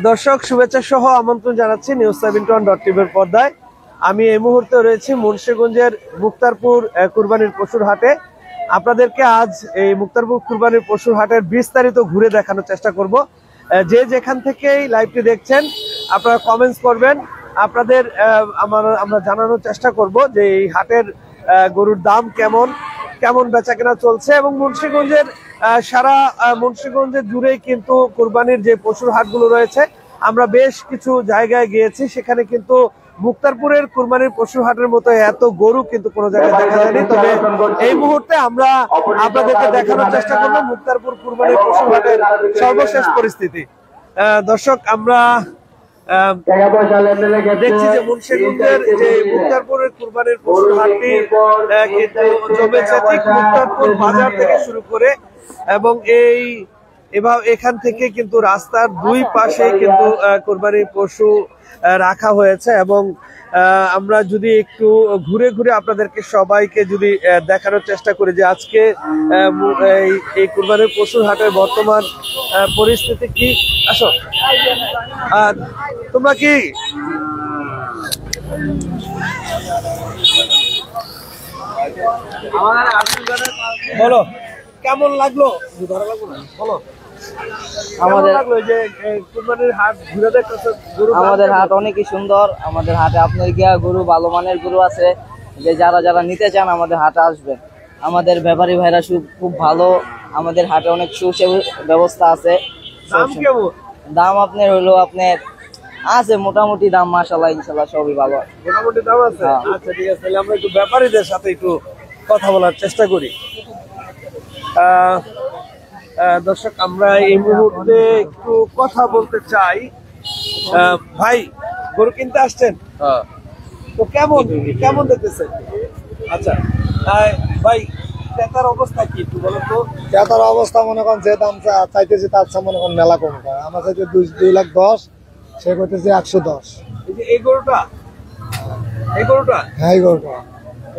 দর্শক শুভেচ্ছা সহ আমন্ত্রণ জানাচ্ছি নিউজ 71.tv এর পর্দায়। আমি এই মুহূর্তে রয়েছি মুন্সিগঞ্জের মুক্তারপুর কুরবানির পশুর হাটে। আপনাদেরকে আজ এই মুক্তারপুর কুরবানির পশুর হাটের বিস্তারিত ঘুরে দেখানোর চেষ্টা করব। যে যেখান থেকেই লাইভটি দেখছেন আপনারা কমেন্টস করবেন। আপনাদের আমরা জানানোর চেষ্টা করব যে এই হাটের গরুর দাম কেমন বেচাকেনা চলছে এবং মুন্সিগঞ্জের সারা মুন্সিগঞ্জের জুড়েই কিন্তু কুরবানির যে পশুর হাটগুলো রয়েছে আমরা বেশ কিছু জায়গায় গিয়েছি, সেখানে কিন্তু মুক্তারপুরের কুরবানির পশুর হাটের মতো এত গরু কিন্তু কোনো জায়গায় দেখা যায়নি। তবে এই মুহূর্তে আমরা আপনাদেরকে দেখানোর চেষ্টা করবো মুক্তারপুর কুরবানির পশুর হাটের সর্বশেষ পরিস্থিতি। দর্শক আমরা দেখছি যে মুন্সিগঞ্জের যে মুক্তারপুরের কুরবানির পশুর হাটটি কিন্তু জমেছে ঠিক মুক্তারপুর বাজার থেকে শুরু করে এবং এখান থেকে কিন্তু রাস্তার দুই পাশে কিন্তু কুরবানির পশু রাখা হয়েছে এবং আমরা যদি একটু ঘুরে ঘুরে আপনাদেরকে সবাইকে যদি দেখানোর চেষ্টা করি যে আজকে এই কুরবানির পশুর হাটের বর্তমান পরিস্থিতি কি। আসো তোমরা কি বলো কেমন লাগলো? বলো আমাদের হাট অনেকই সুন্দর। আমাদের হাটে আপনার গিয়া গরু ভালো মানের গরু আছে, যে যারা নিতে চান আমাদের হাটে আসবেন। আমাদের ব্যাপারী ভাইরা খুব ভালো, আমাদের হাটে অনেক ব্যবস্থা আছে। দাম আপনার হলো আপনার আছে মোটামুটি দাম, মাশাআল্লাহ ইনশাআল্লাহ সবই ভালো মোটামুটি দাম আছে। আচ্ছা ঠিক আছে, তাহলে আমরা একটু ব্যাপারীদের সাথে একটু কথা বলার চেষ্টা করি। দর্শক আমরা এই মুহূর্তে একটু কথা বলতে চাই। ভাই গরু কিনতে আসছেন তো কেমন দেখতেছেন? আচ্ছা ভাই ক্রেতার অবস্থা কি একটু বলেন তো? ক্রেতার অবস্থা মনে করেন যে দাম চাইতেছি তার সাথে মনে করেন মেলা কম করে। আমার চাইতে 2,10,000, সে করতেছে 110। এই গরুটা হ্যাঁ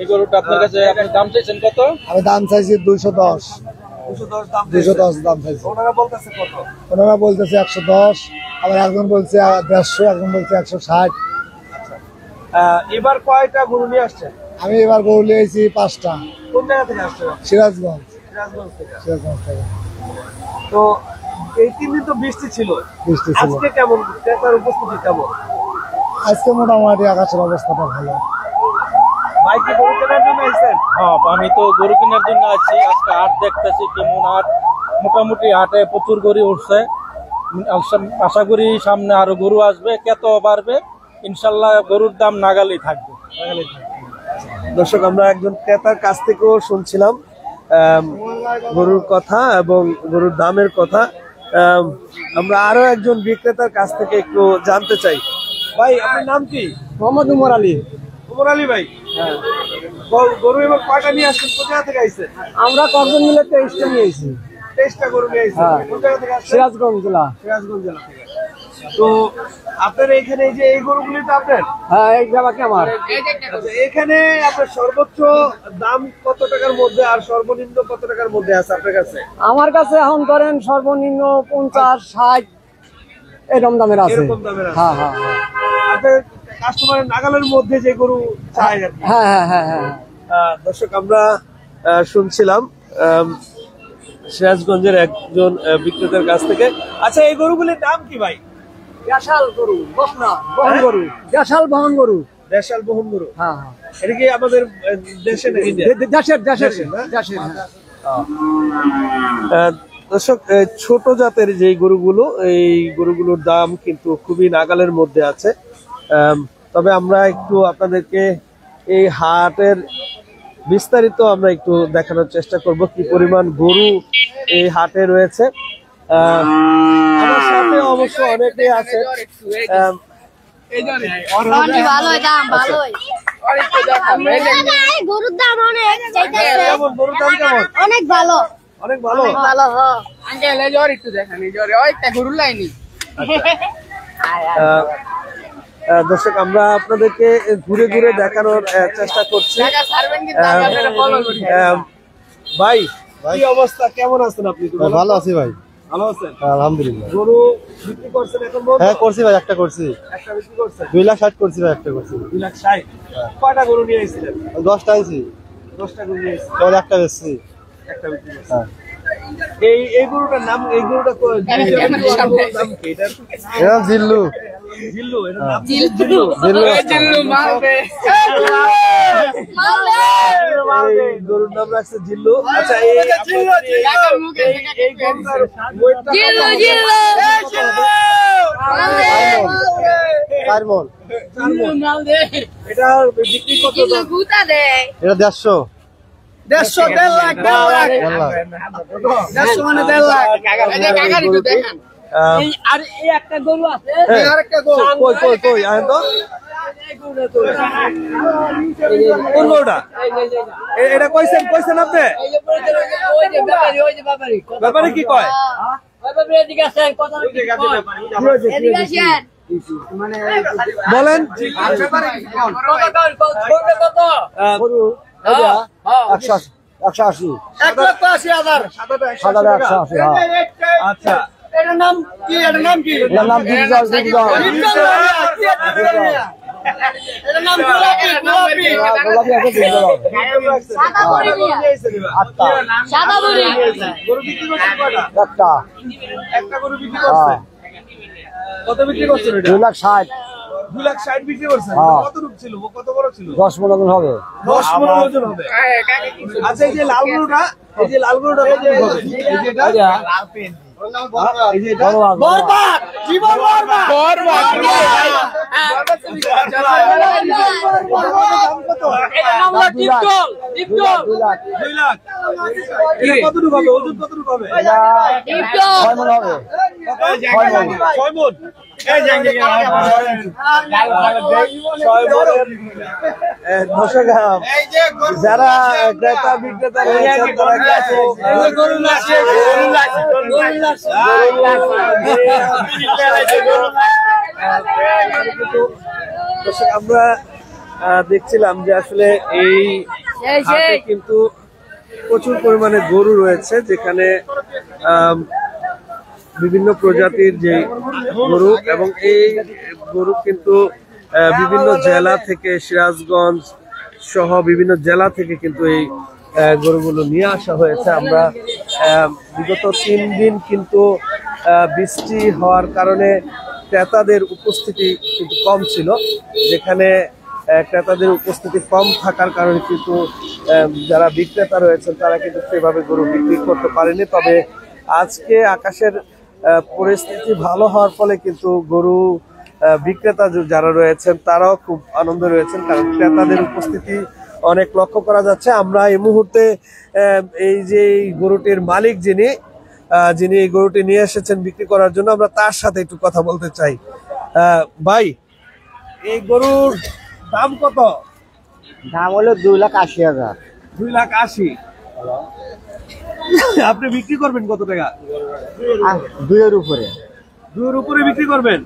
এই গরুটা আপনার কাছে আপনি দাম চাইছেন কত? আমি দাম চাইছি 210 দাম চাইছি। ওনারা বলতেছে 110, আবার একজন বলছে 150, একজন বলছে 160। এবার কয়টা গরু নিয়ে আসছেন? আমি এবার গরু নিয়েছি 5টা। কোন জায়গা থেকে আসছেন? সিরাজগঞ্জ থেকে। তো এই 3 দিন তো বৃষ্টি ছিল, আজকে কেমন ক্রেতার উপস্থিতি কেমন? আজকে মোটামুটি আকাশের অবস্থাটা ভালো। ভাই কি গরু কেনার জন্য আসছেন? হ্যাঁ, আমি তো গরু কেনার জন্য আছি। আজকে হাট দেখতেছি কেমন হাট। মোটামুটি হাটে প্রচুর গরু উঠছে। আশা করি সামনে আরো গরু আসবে, কত বাড়বে ইনশাল্লাহ। গরুর দাম নাগালেই থাকবে। দর্শক আমরা একজন ক্রেতার কাছ থেকেও শুনছিলাম গরুর কথা এবং গরুর দামের কথা। আমরা আরো একজন বিক্রেতার কাছ থেকে একটু জানতে চাই। ভাই আপনার নাম কি? মোহাম্মদ উমর আলী। উমর আলী ভাই, গরু এবার কয়টা নিয়ে আসছেন? কোন জায়গা থেকে আসছেন? আমরা কয়েকজন মিলে 23টা নিয়ে এসেছি। 23টা গরু নিয়ে আসছেন? কোন জায়গা থেকে আসছেন? সিরাজগঞ্জ জেলা থেকে। তো আপনার এখানে যে এই গরুগুলি তো আপনার? হ্যাঁ, এই জায়গা কি আমার। আচ্ছা, এখানে আপনার সর্বোচ্চ দাম কত টাকার মধ্যে আর সর্বনিম্ন কত টাকার মধ্যে আছে আপনার কাছে? আমার কাছে এখন ধরেন সর্বনিম্ন 50-60 এরকম দামের আছে। হ্যাঁ হ্যাঁ হ্যাঁ, আপনার কাস্টমারের নাগালের মধ্যে যে গরু চাই আর কি। হ্যাঁ হ্যাঁ হ্যাঁ হ্যাঁ। দর্শক আমরা শুনছিলাম সিরাজগঞ্জের একজন বিক্রেতার কাছ থেকে। আচ্ছা, এই গরুগুলির নাম কি ভাই? দেশাল গরু, বকনা বহন গরু, দেশাল বহন গরু। দেশাল বহন গরু? হ্যাঁ হ্যাঁ। এটা কি আমাদের দেশে নাকি? দেশের। দর্শক ছোট জাতের যে গরুগুলো, এই গরুগুলোর দাম কিন্তু খুবই নাগালের মধ্যে আছে। তবে আমরা একটু আপনাদেরকে এই হাটের বিস্তারিত আমরা একটু দেখানোর চেষ্টা করব কি পরিমাণ গরু এই হাটে রয়েছে। আমার সাথে অবশ্য অনেকেই আছে। গরুর দাম অনেক ভালো। দর্শক আমরা আপনাদেরকে ঘুরে ঘুরে দেখানোর চেষ্টা করছি। ভাই কি অবস্থা, কেমন আছেন আপনি? ভালো আছি ভাই। ভালো আছেন? আলহামদুলিল্লাহ। গরু বিক্রি করছেন এখন বলতো? হ্যাঁ করছি ভাই, একটা করছি। একটা বিক্রি করছেন? 2,60,000 করছি ভাই, একটা করছি। 2,60,000। কয়টা গরু নিয়ে এসেছিলেন? 10টা আনছি, 10টা গরু নিয়ে এসেছিলেন, কেবল একটা বেচছি। একটা বিক্রি করছেন। হ্যাঁ। এই গরুটার নাম, এই গরুটা নাম কি এটার? এরা জিল্লু। জিল্লু, এটার নাম জিল্লু। এই গরুর নাম রাখছে জিল্লু। আচ্ছা, এই গরুটার ওয়েটটা কারমন। এটা বিক্রি কত? এটা 150। 1.5 লাখ। 1.5 লাখ। 1.5 মানে 1.5 লাখ। আর এই একটা গরু আছে, আরেকটা গরু কই আহেন তো। কোন গরুটা? এটা কইছেন আপনি? ব্যাপারে কি কয়? বলেন। 180। 1,80,000। সাদাটা 180। আচ্ছা, এটার নাম ডিপজল। গোলাপি আছে, ডিপজল হবে। গরু বিক্রি করছেন কয়টা? একটা। একটা গরু বিক্রি করছেন? কত বিক্রি করছেন এটা? 2,60,000। 2,60,000 বিক্রি করছেন। হ্যাঁ। কত রূপ ছিল, কত বড় ছিল? 10-15 জন হবে। 10-15 ওজন হবে। আচ্ছা, এই যে লাল গরুটা, কত হবে? এই যে এটা? এই যে এটা? বরবাদ। জীবন বরবাদ। দাম কত? 2 লাখ। 2 লাখ। এটা কতটুকু হবে? ওজন কতটুকু হবে? 6 মণ হবে। 6 মণ। দর্শক, যারা ক্রেতা বিক্রেতা রয়েছেন তারা দর্শক, আমরা দেখছিলাম যে আসলে এই হাটে কিন্তু প্রচুর পরিমাণে গরু রয়েছে, যেখানে বিভিন্ন প্রজাতির যে গরু, এবং এই গরু কিন্তু বিভিন্ন জেলা থেকে, সিরাজগঞ্জ সহ বিভিন্ন জেলা থেকে কিন্তু এই গরুগুলো নিয়ে আসা হয়েছে। আমরা বিগত 3 দিন কিন্তু বৃষ্টি হওয়ার কারণে ক্রেতাদের উপস্থিতি কিন্তু কম ছিল, যেখানে ক্রেতাদের উপস্থিতি কম থাকার কারণে কিন্তু যারা বিক্রেতা রয়েছেন তারা কিন্তু সেভাবে গরু বিক্রি করতে পারেনি। তবে আজকে আকাশের পরিস্থিতি ভালো হওয়ার ফলে কিন্তু গরু বিক্রেতা যারা রয়েছেন তারাও খুব আনন্দ রয়েছেন, কারণ ক্রেতাদের উপস্থিতি অনেক লক্ষ্য করা যাচ্ছে। আমরা এই মুহূর্তে এই যে গরুটির মালিক যিনি এই গরুটি নিয়ে এসেছেন বিক্রি করার জন্য, আমরা তার সাথে একটু কথা বলতে চাই। ভাই, এই গরুর দাম কত? দাম হলো 2,80,000। 2,80,000। আপনি বিক্রি করবেন কত টাকা? 2-এর উপরে। 2-এর উপরে বিক্রি করবেন?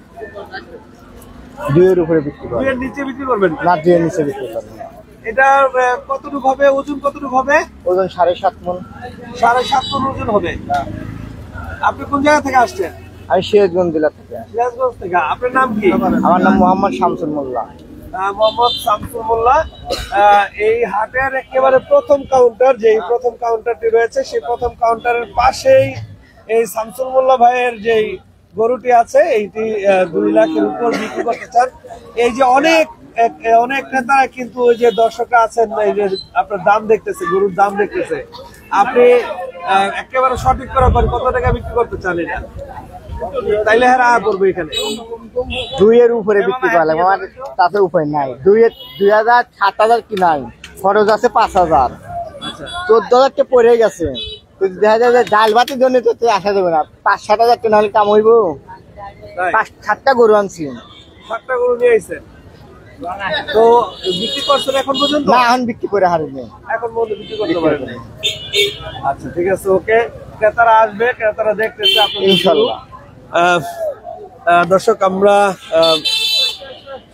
2-এর উপরে বিক্রি করবেন। 2-এর নিচে বিক্রি করবেন না, 2-এর নিচে বিক্রি করবেন। এটা কতটুকু হবে? ওজন কতটুকু হবে? ওজন 7.5 মণ। 7.5 মণ ওজন হবে। আপনি কোন জায়গা থেকে আসছেন? আমি সিরাজগঞ্জ জেলা থেকে। সিরাজগঞ্জ থেকে। আপনার নাম কি? আমার নাম মোহাম্মদ শামসুল মোল্লা। মোহাম্মদ শামসুল মোল্লা। এই হাটের একেবারে প্রথম কাউন্টার, যে প্রথম কাউন্টারটি রয়েছে সেই প্রথম কাউন্টারের পাশেই এই শামসুল মোল্লা ভাইয়ের যে গরুটি আছে, এইটি 2 লাখের উপর বিক্রি করতে চান। এই যে অনেক ক্রেতারা কিন্তু ওই যে দর্শকরা আছেন, এই যে আপনার দাম দেখতেছে, গরুর দাম দেখতেছে, আপনি একেবারে সঠিক করে কত টাকা বিক্রি করতে চান এটা? তাইলে হেরা করবো এখানে। 2-এর উপরে বিক্রি করলাম, আমার তাতে উপায় নাই। 2,000 7,000 কি নাই, খরচ আছে 5,000। 14,000 পড়ে গেছে। দেখা যায় যে ডাল ভাতের জন্য তো আসা যাবে না। 5-7,000 টাকা হলে কাম হইব। 5-7টা গরু আনছি। 7টা গরু নিয়ে আইছেন তো বিক্রি করছেন এখন পর্যন্ত? না, এখন বিক্রি করে হারিনি। এখন পর্যন্ত বিক্রি করতে পারেন। আচ্ছা, ঠিক আছে, ওকে। ক্রেতারা আসবে, ক্রেতারা দেখতেছে আপনাদের ইনশাআল্লাহ। দর্শক, আমরা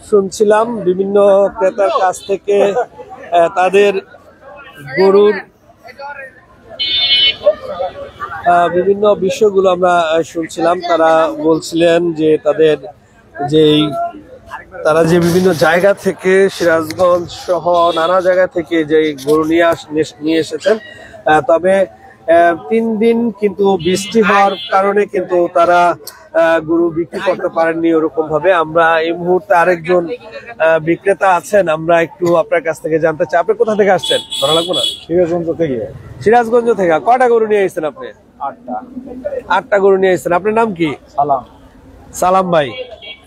শুনছিলাম বিভিন্ন ক্রেতার কাছ থেকে তাদের গরুর বিভিন্ন বিষয়গুলো আমরা শুনছিলাম। তারা বলছিলেন যে তারা যে বিভিন্ন জায়গা থেকে সিরাজগঞ্জ সহ নানা জায়গা থেকে যে গরু নিয়ে এসেছেন, তবে 3 দিন কিন্তু বৃষ্টি হওয়ার কারণে কিন্তু তারা গরু বিক্রি করতে পারেননি ওরকম ভাবে। আমরা এই মুহূর্তে আরেকজন বিক্রেতা আছেন, আমরা একটু আপনার কাছ থেকে জানতে চাই। আপনি কোথা থেকে আসছেন? ধরা লাগবে না? সিরাজগঞ্জ থেকে। সিরাজগঞ্জ থেকে। কয়টা গরু নিয়ে এসেছেন আপনি? 8টা গরু নিয়ে এসেছেন। আপনার নাম কি? সালাম। সালাম ভাই।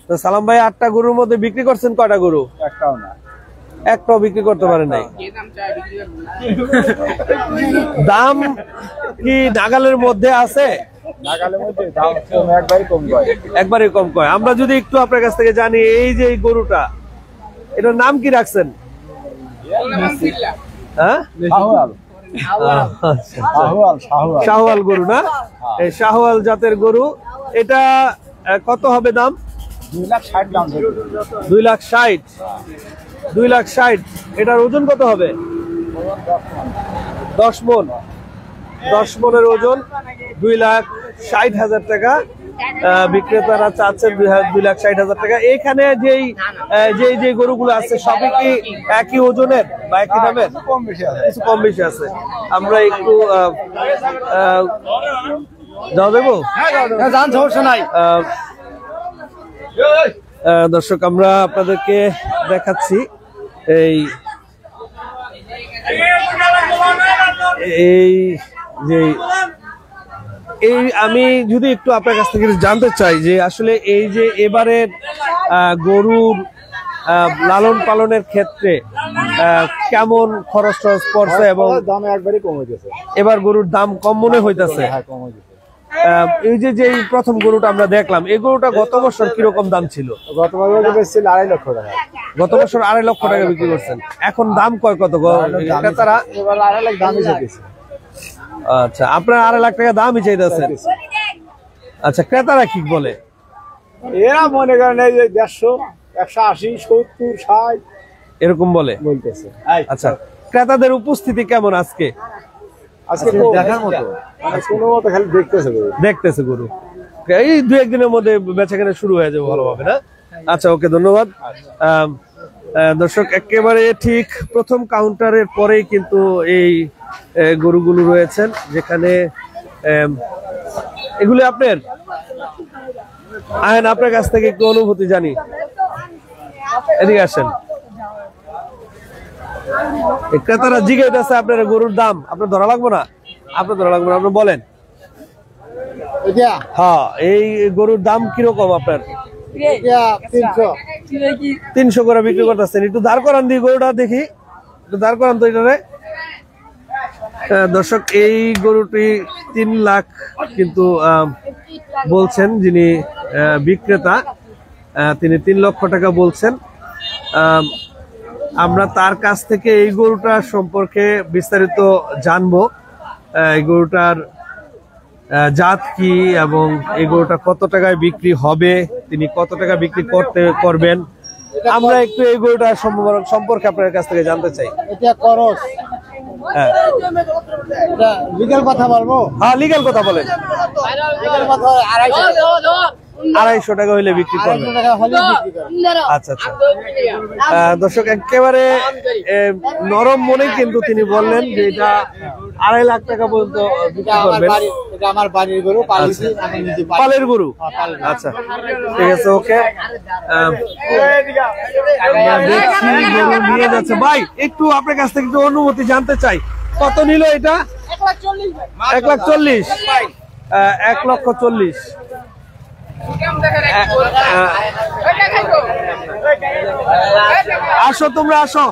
তো সালাম ভাই 8টা গরুর মধ্যে বিক্রি করছেন কয়টা গরু? একটাও না। একটাও বিক্রি করতে পারেন নাই। দাম কি নাগালের মধ্যে আছে? নাগালের মধ্যে দাম একবারই কম কয়। একবারে কম কয়। আমরা যদি একটু আপনার কাছ থেকে জানি, এই যে এই গরুটা, এটার নাম কি রাখছেন? হ্যাঁ, শাহওয়াল গরু না? এই শাহওয়াল জাতের গরু। এটা কত হবে দাম? 2,60,000 দাম। 2,60,000। 2,60,000। এটার ওজন কত হবে? 10 মণ। 10 মণের ওজন, 2,60,000 টাকা বিক্রেতারা চাচ্ছেন। 2,60,000 টাকা। এখানে যে গরুগুলো আছে সবই কি একই ওজনের বা একই দামের? কিছু কম বেশি আছে। আমরা একটু যাওয়া দেবো? সমস্যা নাই। দর্শক, আমরা আপনাদেরকে দেখাচ্ছি আমি যদি একটু আপনার কাছ থেকে জানতে চাই যে আসলে এই যে এবারের গরুর লালন পালনের ক্ষেত্রে কেমন খরচ পড়ছে এবং দাম একবারই কম হইতেছে। এবার গরুর দাম কম মনে হইতেছে। এই যে প্রথম গরুটা আমরা দেখলাম, এই গরুটা গত বছর কিরকম দাম ছিল? গত বছর বেচছিল 2.5 লক্ষ টাকা। গত বছর 2.5 লক্ষ টাকা বিক্রি করছেন। এখন দাম কত? ক্রেতারা এবার 2.5 লাখ দামই চাইছে। আচ্ছা, আপনার 2.5 লাখ টাকা দামই চাইতেছেন। আচ্ছা, ক্রেতারা কি বলে? এরা মনে করেন এই যে 150, 180, 70, 60 এরকম বলতেছে। আচ্ছা, ক্রেতাদের উপস্থিতি কেমন আজকে? আজকে দেখার মতো, কোনো মতো খালি দেখতেছে গরু। এই 2-1 দিনের মধ্যে বেচাকেনা শুরু হয়ে যাবে ভালোভাবে, না? আচ্ছা, ওকে, ধন্যবাদ। দর্শক, একেবারে ঠিক প্রথম কাউন্টারের পরেই কিন্তু এই গরুগুলো রয়েছেন, যেখানে এগুলি আপনার আহেন। আপনার কাছ থেকে একটু অনুভূতি জানি। এদিকে আসেন। ক্রেতারা জিজ্ঞাসা আপনার গরুর দাম, আপনার ধরা লাগবে না? আপনার ধরা লাগবে না, আপনি বলেন। হ্যাঁ, এই গরুর দাম কিরকম আপনার? 300 করে বিক্রি করতেছেন। একটু দাঁড় করান দিয়ে গরুটা দেখি, একটু দাঁড় করান তো এটারে। দর্শক, এই গরুটি 3 লাখ কিন্তু বলছেন যিনি বিক্রেতা, তিনি 3 লক্ষ টাকা বলছেন। আমরা তার কাছ থেকে এই গরুটার সম্পর্কে বিস্তারিত জানবো, এই গরুটার জাত কি এবং এই গরুটা কত টাকায় বিক্রি হবে, তিনি কত টাকা বিক্রি করবেন। আমরা একটু এই গরুটার সম্পর্কে আপনার কাছ থেকে জানতে চাই। এটা করস। হ্যাঁ, লিগ্যাল কথা বলবো? হ্যাঁ, লিগ্যাল কথা বলেন। লিগ্যাল কথা 250 টাকা হইলে বিক্রি করবেন। আচ্ছা আচ্ছা। দর্শক, একেবারে নরম মনে কিন্তু তিনি বললেন যে এটা 2.5 লাখ টাকা পর্যন্ত বিক্রি করবেন। আমার বাড়ির গরু, পালের গরু। আচ্ছা, ঠিক আছে, ওকে। গরু নিয়ে যাচ্ছে। ভাই, একটু আপনার কাছ থেকে একটু অনুমতি জানতে চাই, কত নিল এটা? 1,40,000। 1,40,000। আসো, তোমরা আসো।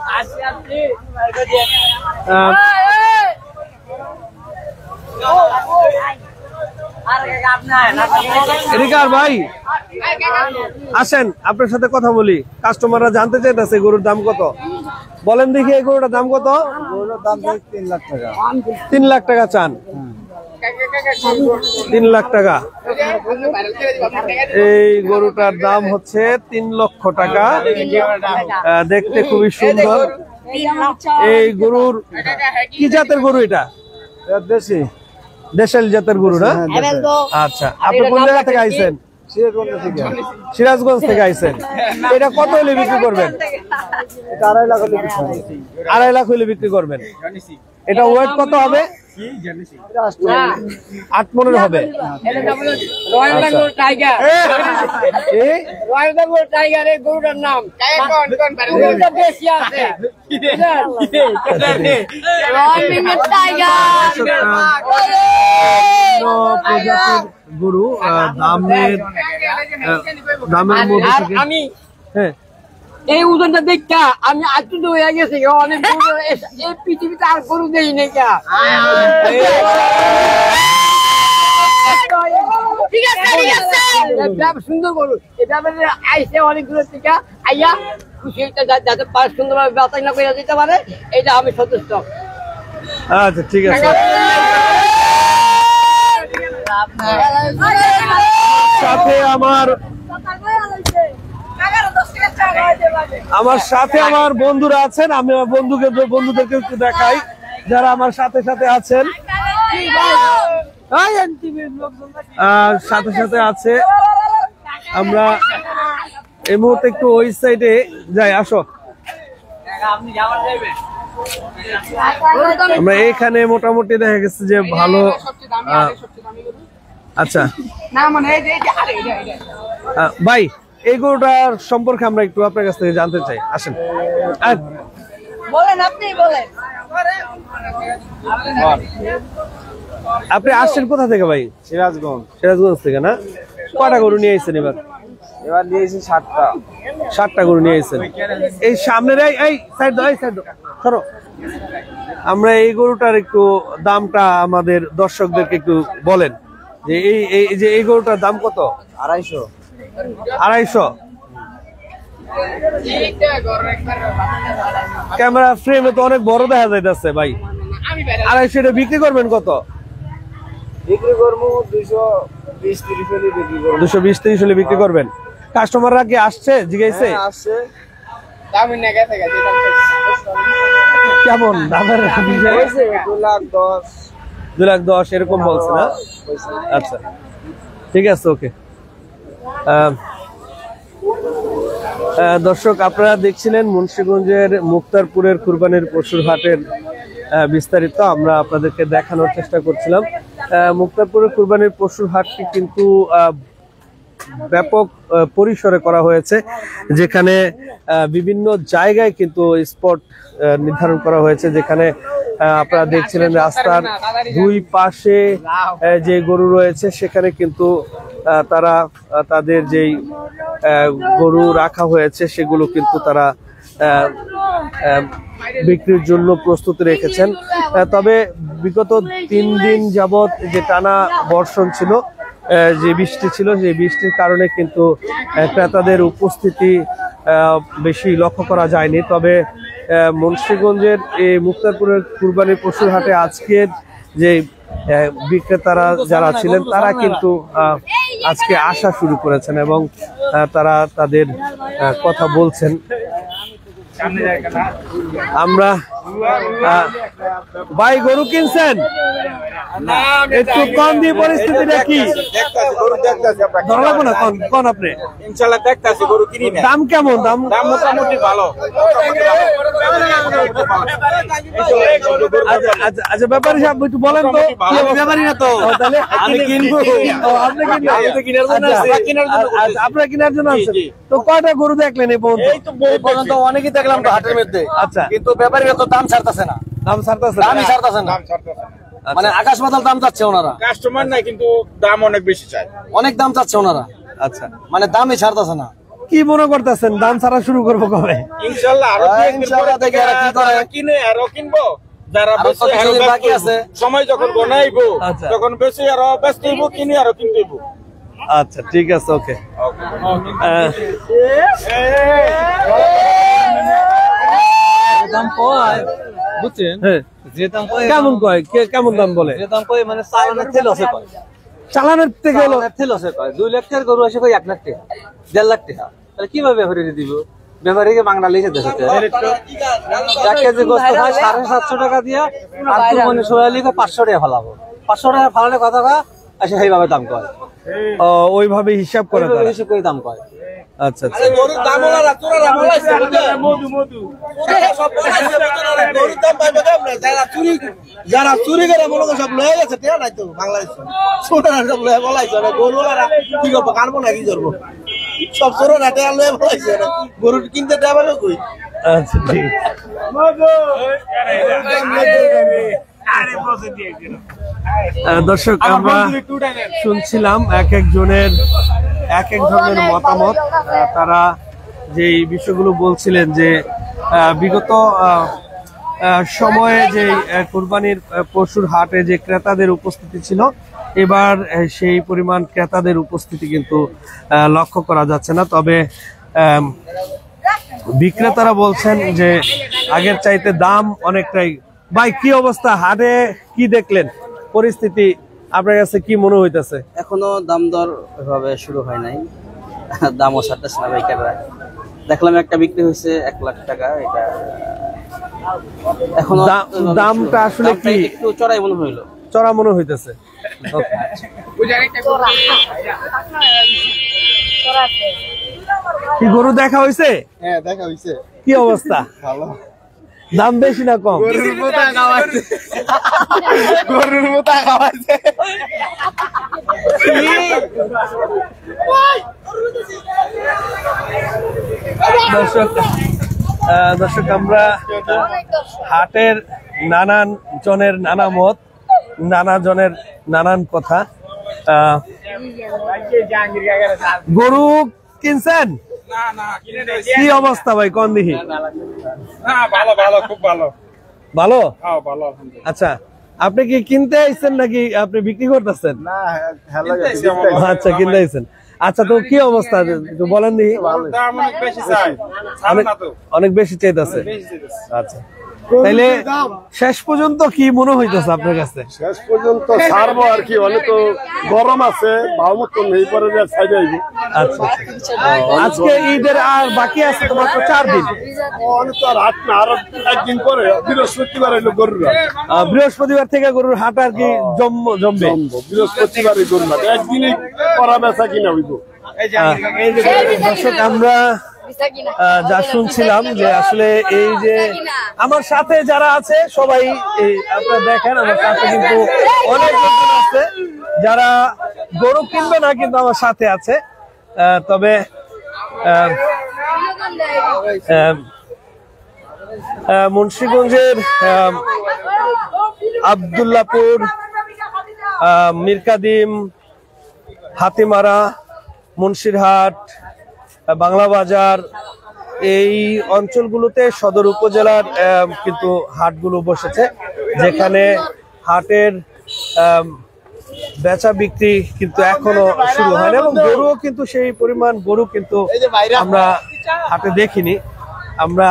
ভাই আসেন, আপনার সাথে কথা বলি। কাস্টমাররা জানতে চাইতেছে গরুর দাম কত। বলেন দেখি, এই গরুটার দাম কত? গরুর দাম 3 লাখ টাকা। 3 লাখ টাকা চান? 3 লাখ টাকা। এই গরুটার দাম হচ্ছে 3 লক্ষ টাকা। দেখতে খুবই সুন্দর। এই গরুর কি জাতের গরু? এটা দেশি। দেশাল জাতের গরু না? আচ্ছা, আপনি কোন জায়গা থেকে আইছেন? সিরাজগঞ্জ থেকে আইছেন। এটা কত হলে বিক্রি করবেন? 2.5 লাখ হলে বিক্রি করবেন। এটা ওয়েট কত হবে? 8 মনের হবে। গরু দামের মধ্যে আমি হ্যাঁ এই ওজনটা দেখা আমি আশ্চর্য হয়ে গেছি। অনেক গরু এই পৃথিবীতে আর গরু দেই না কে। সুন্দর গরু এটা আইসে অনেক দূরের থেকে আইয়া খুশি যাতে সুন্দরভাবে বাতাইনা করে দিতে পারে, এটা আমি সন্তুষ্ট। আচ্ছা ঠিক আছে। সাথে আমার সাথে আমার বন্ধুরা আছেন, আমি বন্ধুদেরকে একটু দেখাই যারা আমার সাথে সাথে আছেন। সাথে সাথে আছে, আমরা এই মুহূর্তে একটু ওই সাইডে যাই, আসো। আমরা এখানে মোটামুটি দেখা গেছে যে ভালো। আচ্ছা ভাই, এই গরুটার সম্পর্কে আমরা একটু আপনার কাছ থেকে জানতে চাই, আসেন। আপনি আসছেন কোথা থেকে ভাই? সিরাজগঞ্জ থেকে না? কয়টা গরু নিয়ে আসছেন এবার? নিয়েছি 7টা গরু নিয়ে আসছেন। এই সামনের এই সাইড সরো। আমরা এই গরুটার একটু দামটা আমাদের দর্শকদেরকে একটু বলেন যে এই গরুটার দাম কত? 250। ক্যামেরা ফ্রেমে তো অনেক বড় দেখা যাইতেছে ভাই। 250 এটা বিক্রি করবেন কত? বিক্রি করবো 220-30 হলে বিক্রি করবেন। কাস্টমাররা কি আসছে, জিজ্ঞাসা আসছে? কেমন দামের? 2,10,000 এরকম বলছে না? আচ্ছা ঠিক আছে, ওকে। দর্শক, আপনারা দেখছিলেন মুন্সিগঞ্জের মুক্তারপুরের কুরবানির পশুর হাটের বিস্তারিত আমরা আপনাদেরকে দেখানোর চেষ্টা করছিলাম। মুক্তারপুরের কুরবানির পশুর হাটটি কিন্তু ব্যাপক পরিসরে করা হয়েছে, যেখানে বিভিন্ন জায়গায় কিন্তু স্পট নির্ধারণ করা হয়েছে, যেখানে আপনারা দেখছিলেন রাস্তার দুই পাশে যে গরু রয়েছে সেখানে কিন্তু তারা তাদের যেই গরু রাখা হয়েছে সেগুলো কিন্তু তারা বিক্রির জন্য প্রস্তুতি রেখেছেন। তবে বিগত 3 দিন যাবত যে টানা বর্ষণ ছিল, যে বৃষ্টি ছিল, যে বৃষ্টির কারণে কিন্তু ক্রেতাদের উপস্থিতি বেশি লক্ষ্য করা যায়নি। তবে মুন্সিগঞ্জের এই মুক্তারপুরের কুরবানির পশুর হাটে আজকের যে বিক্রেতারা যারা ছিলেন তারা কিন্তু আজকে আসা শুরু করেছেন এবং তারা তাদের কথা বলছেন। আমরা ভাই গরু কিনছেন, একটু কম দিয়ে পরিস্থিতিটা কি ধরলাম না? কোন আপনি ইনশাআল্লাহ দেখতাছি গরু কিনি না। দাম কেমন? দাম মোটামুটি ভালো। আচ্ছা ব্যাপারী সাহেব একটু বলেন তো। ব্যাপারী না তো, তাহলে আমি কিনবো। আপনি আপনারা কেনার জন্য আছেন তো? কয়টা গরু দেখলেন এই পর্যন্ত? অনেকই দেখলাম তো হাটের মধ্যে। আচ্ছা, কিন্তু ব্যাপারীরা তো দাম ছাড়তেছে না। দামই ছাড়তেছে না। মানে আকাশ পাতাল দাম চাচ্ছে ওনারা। কাস্টমার নাই কিন্তু দাম অনেক বেশি চায়, অনেক দাম চাচ্ছে ওনারা। আচ্ছা, মানে দামই ছাড়তেছে না। কি মনে করতেছেন দাম ছাড়া শুরু করবো কবে? ইনশাআল্লাহ আরো ইনশাআল্লাহ দেখে আর কি করে, কিনে আরো কিনবো। যারা বাকি আছে সময় যখন গনাইবো আচ্ছা, তখন বেশি আরো ব্যস্ত হইব, কিনে আরো কিনতে হইব। আচ্ছা ঠিক আছে, ওকে। দাম কয় বুঝছেন? যে দাম কয় কেমন কয়, কেমন দাম বলে? যে দাম কয় মানে চালানের তেল আছে কয়, চালানের থেকে হলো তেল আছে কয় 2 লাখ টাকার গরু আসে কয় 1 লাখ টাকা 1.5 লাখ টাকা। তাহলে কিভাবে ব্যাপারী দিব? ব্যাপারীকে বাংলা লিখে দেশে 1 কেজি গোস্ত হয় 750 টাকা দিয়া, আর মানে সোয়ালি 500 টাকা ফলাবো। 500 টাকা ফালালে কথা কয় আসে সেইভাবে দাম কয়, ওইভাবে হিসাব করে তারা। হিসেব করে দাম কয়। আচ্ছা আচ্ছা। গরুর দাম ওরা চোরারা বলাইছে মধু মধু সব বলাইছে গরুর দাম পাইবে কেমনে? যারা চুরি করে মনে করে সব লয়ে গেছে টিয়া নাই তো বাংলাদেশে চোরারা সব লয়ে বলাইছে গরুওয়ালা কি করবো কানবো না কি করবো সব চোরারা টিয়া লয়ে বলাইছে গরু কিনতে যাবে না কই। আচ্ছা ঠিক দর্শক আমরা শুনছিলাম এক একজনের এক এক ধরনের মতামত। তারা যে বিষয়গুলো বলছিলেন যে বিগত সময়ে যে কুরবানির পশুর হাটে যে ক্রেতাদের উপস্থিতি ছিল, এবার সেই পরিমাণ ক্রেতাদের উপস্থিতি কিন্তু লক্ষ্য করা যাচ্ছে না। তবে বিক্রেতারা বলছেন যে আগের চাইতে দাম অনেকটাই। ভাই কি অবস্থা হাটে, কি দেখলেন পরিস্থিতি, আপনার কাছে কি মনে হইতেছে? এখনো দাম দর এভাবে শুরু হয় নাই, দামও ছাড়তেছে না পাইকাররা। দেখলাম একটা বিক্রি হয়েছে 1 লাখ টাকা, এটা এখনো দামটা আসলে কি একটু চড়াই মনে হইলো, চড়া মনে হইতেছে? কি গরু দেখা হয়েছে? হ্যাঁ দেখা হয়েছে। কি অবস্থা? ভালো। দাম বেশি না কম? গরুর মোটা খাওয়াইছে, গরুর মোটা খাওয়াইছে। দর্শক আমরা হাটের নানান জনের নানা মত, নানা জনের নানান কথা। গরু কিনছেন? কি অবস্থা ভাই কোন দিকে? ভালো ভালো খুব ভালো ভালো। ভালো আচ্ছা, আপনি কি কিনতে আইছেন নাকি আপনি বিক্রি করতেছেন? না হ্যালো আচ্ছা কিনতে আইছেন। আচ্ছা তো কি অবস্থা একটু বলেন দেখি। দাম অনেক বেশি চাই, ছাড়ে না তো। অনেক বেশি চাইতেছে। আচ্ছা তাইলে শেষ পর্যন্ত কি মনে হইতেছে আপনার কাছে? শেষ পর্যন্ত ছাড়বো আর কি, অনেক তো গরম আছে, ভালো মতো নেই পরে সাইডে আইবো। আচ্ছা আজকে ঈদের আর বাকি আছে তো মাত্র 4 দিন। অনেক তো আর হাট না, আরো একদিন পরে বৃহস্পতিবার এলো গরুর হাট। বৃহস্পতিবার থেকে গরুর হাট আর কি জমবে। বৃহস্পতিবারে গরুর হাট, একদিনই করা বেচা কিনা হইব। দর্শক আমরা যা শুনছিলাম যে আসলে এই যে আমার সাথে যারা আছে সবাই আপনারা দেখেন, আমার সাথে কিন্তু অনেক লোকজন আছে যারা গরু কিনবে না কিন্তু আমার সাথে আছে। তবে মুন্সিগঞ্জের আব্দুল্লাপুর, মিরকাদিম, হাতিমারা, মুন্সিরহাট, বাংলা বাজার, এই অঞ্চলগুলোতে সদর উপজেলার কিন্তু হাটগুলো বসেছে, যেখানে হাটের বেচা বিক্রি কিন্তু এখনো শুরু হয়নি এবং গরুও কিন্তু সেই পরিমাণ গরু কিন্তু আমরা হাটে দেখিনি। আমরা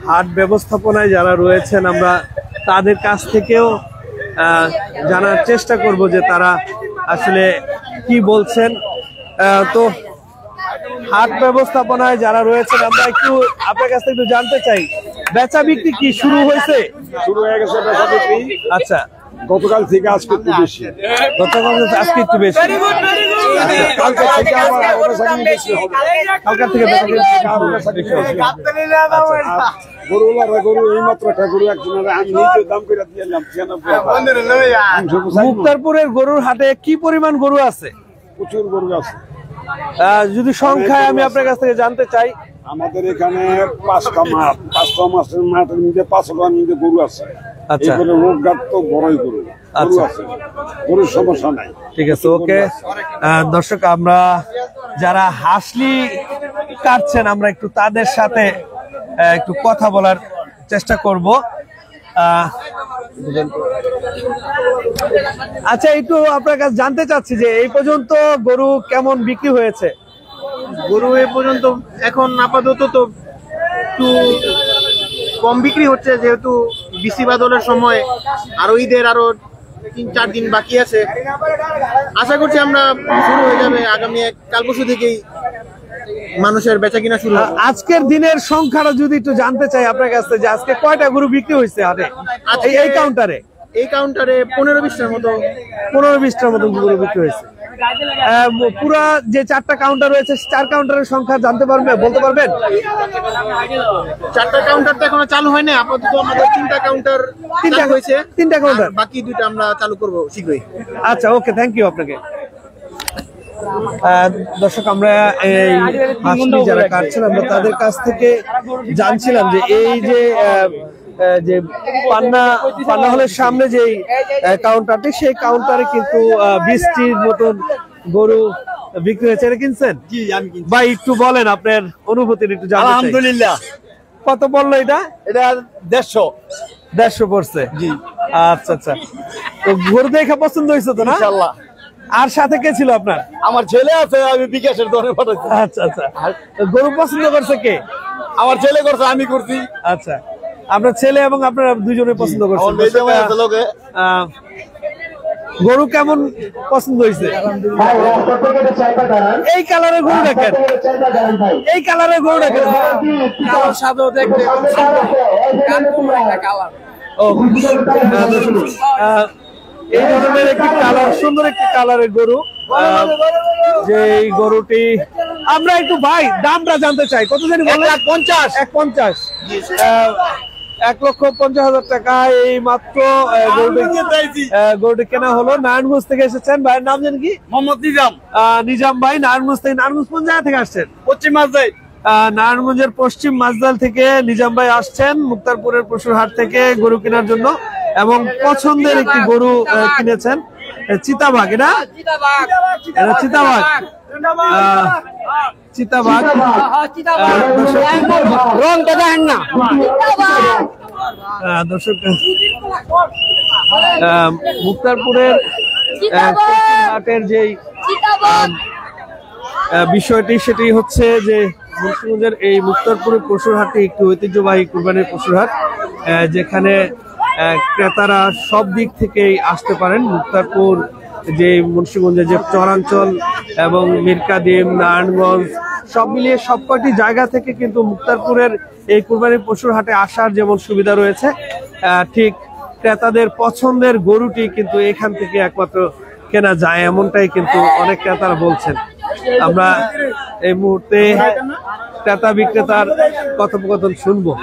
হাট ব্যবস্থাপনায় যারা রয়েছেন আমরা তাদের কাছ থেকেও জানার চেষ্টা করব যে তারা আসলে কি বলছেন। তো হাট ব্যবস্থাপনায় যারা রয়েছেন আমরা একটু আপনার কাছ থেকে একটু জানতে চাই, বেচা বিক্রি কি শুরু হয়েছে? শুরু হয়ে গেছে বেচা বিক্রি। আচ্ছা, গতকাল থেকে আজকে একটু বেশি, গতকাল আজকে একটু বেশি, কালকে থেকে আবার বেচা কিনি বেশি হবে। কালকার থেকে বেচা বিক্রি আরো বেচা কিনি বেশি হবে। গরুওয়ালা গরু এইমাত্র একটা গরু একজনের আমি নিজে দাম করে দিয়ে এলাম 96। মুক্তারপুরের গরুর হাটে কি পরিমাণ গরু আছে? প্রচুর গরু আছে। যদি সংখ্যায় আমি আপনার কাছ থেকে জানতে চাই। আমাদের এখানে 5টা মাঠ, 5টা মাঠের মধ্যে 5টা মধ্যে গরু আছে। আচ্ছা, রোগ গাছ তো বড়ই গরু আছে, গরুর সমস্যা নাই। ঠিক আছে, ওকে। দর্শক আমরা যারা হাসলি কাটছেন আমরা একটু তাদের সাথে একটু কথা বলার চেষ্টা করব। আচ্ছা, একটু আপনার কাছে জানতে চাচ্ছি যে এই পর্যন্ত গরু কেমন বিক্রি হয়েছে? গরু এ পর্যন্ত এখন আপাতত তো একটু কম বিক্রি হচ্ছে, যেহেতু বিসি বাদলের সময় আরো ঈদের আরো 3-4 দিন বাকি আছে। আশা করছি আমরা শুরু হয়ে যাবে আগামী কাল পরশু থেকেই মানুষের বেচা কিনা শুরু হবে। আজকের দিনের সংখ্যাটা যদি একটু জানতে চাই আপনার কাছে, যে আজকে কয়টা গরু বিক্রি হয়েছে হাটে এই কাউন্টারে? এই কাউন্টারে 15-20টার মতো 15-20টার মতো গরু বিক্রি হয়েছে। পুরা যে 4টা কাউন্টার রয়েছে 4 কাউন্টারের সংখ্যা জানতে পারবেন, বলতে পারবেন? 4টা কাউন্টার তো এখনো চালু হয় না, আপাতত আমাদের 3টা কাউন্টার হয়েছে, 3টা কাউন্টার, বাকি 2টা আমরা চালু করব শীঘ্রই। আচ্ছা, ওকে, থ্যাংক ইউ আপনাকে। দর্শক, আমরা এই হাঁসটি যারা কাটছেন আমরা তাদের কাছ থেকে জানছিলাম যে এই যে পান্না হলের সামনে যে কাউন্টারটি, সেই কাউন্টারে কিন্তু 20টির মতন গরু বিক্রি হয়েছে। এটা কিনছেন? জি, আমি কিনছি। ভাই একটু বলেন আপনার অনুভূতি একটু জানতে চাই। আলহামদুলিল্লাহ। কত পড়লো এটা? এটা 150 পড়ছে। জি, আচ্ছা আচ্ছা, তো গরু দেখে পছন্দ হয়েছে তো না? ইনশাআল্লাহ। আর সাথে কে ছিল আপনার? আমার ছেলে আছে, আমি বিকাশের দরে পাঠাচ্ছি। আচ্ছা আচ্ছা, তো গরু পছন্দ করছে কে? আমার ছেলে করছে, আমি করছি। আচ্ছা, আপনার ছেলে এবং আপনারা দুজনে পছন্দ করছেন। গরু কেমন পছন্দ হয়েছে? এই কালারের গরু দেখেন, এই কালারের গরু দেখেন, সাদা দেখতে এই ধরনের একটি কালার, সুন্দর একটি কালারের গরু। যে এই গরুটি আমরা একটু ভাই দামটা জানতে চাই, কত জানি বলেন? 150 1,50,000 টাকা এই মাত্র গরুটি কেনা হলো। নারায়ণগঞ্জ থেকে এসেছেন, ভাইয়ের নাম জানেন কি? মোহাম্মদ নিজাম। নিজাম ভাই নারায়ণগঞ্জ থেকে। নারায়ণগঞ্জ কোন জায়গা থেকে আসছেন? পশ্চিম মাঝদাই। নারায়ণগঞ্জের পশ্চিম মাঝদাল থেকে নিজাম ভাই আসছেন মুক্তারপুরের পশুর হাট থেকে গরু কেনার জন্য, এবং পছন্দের একটি গরু কিনেছেন, চিতাবাঘ। এটা চিতাবাঘ, চিতাবাঘ। রংটা দেখেন না, দর্শক, মুক্তারপুরের হাটের যে বিষয়টি সেটি হচ্ছে যে মুন্সিগঞ্জের এই মুক্তারপুরের পশুর হাটটি একটি ঐতিহ্যবাহী কুরবানির পশুর হাট, যেখানে ক্রেতারা সব দিক থেকেই আসতে পারেন। মুক্তারপুর যে মুন্সিগঞ্জের যে চরাঞ্চল এবং মিরকাদিম, নারায়ণগঞ্জ সব মিলিয়ে সবকটি জায়গা থেকে কিন্তু মুক্তারপুরের এই কুরবানির পশুর হাটে আসার যেমন সুবিধা রয়েছে, ঠিক ক্রেতাদের পছন্দের গরুটি কিন্তু এখান থেকে একমাত্র কেনা যায়, এমনটাই কিন্তু অনেক ক্রেতারা বলছেন। আমরা এই মুহূর্তে ক্রেতা বিক্রেতার কথোপকথন শুনবো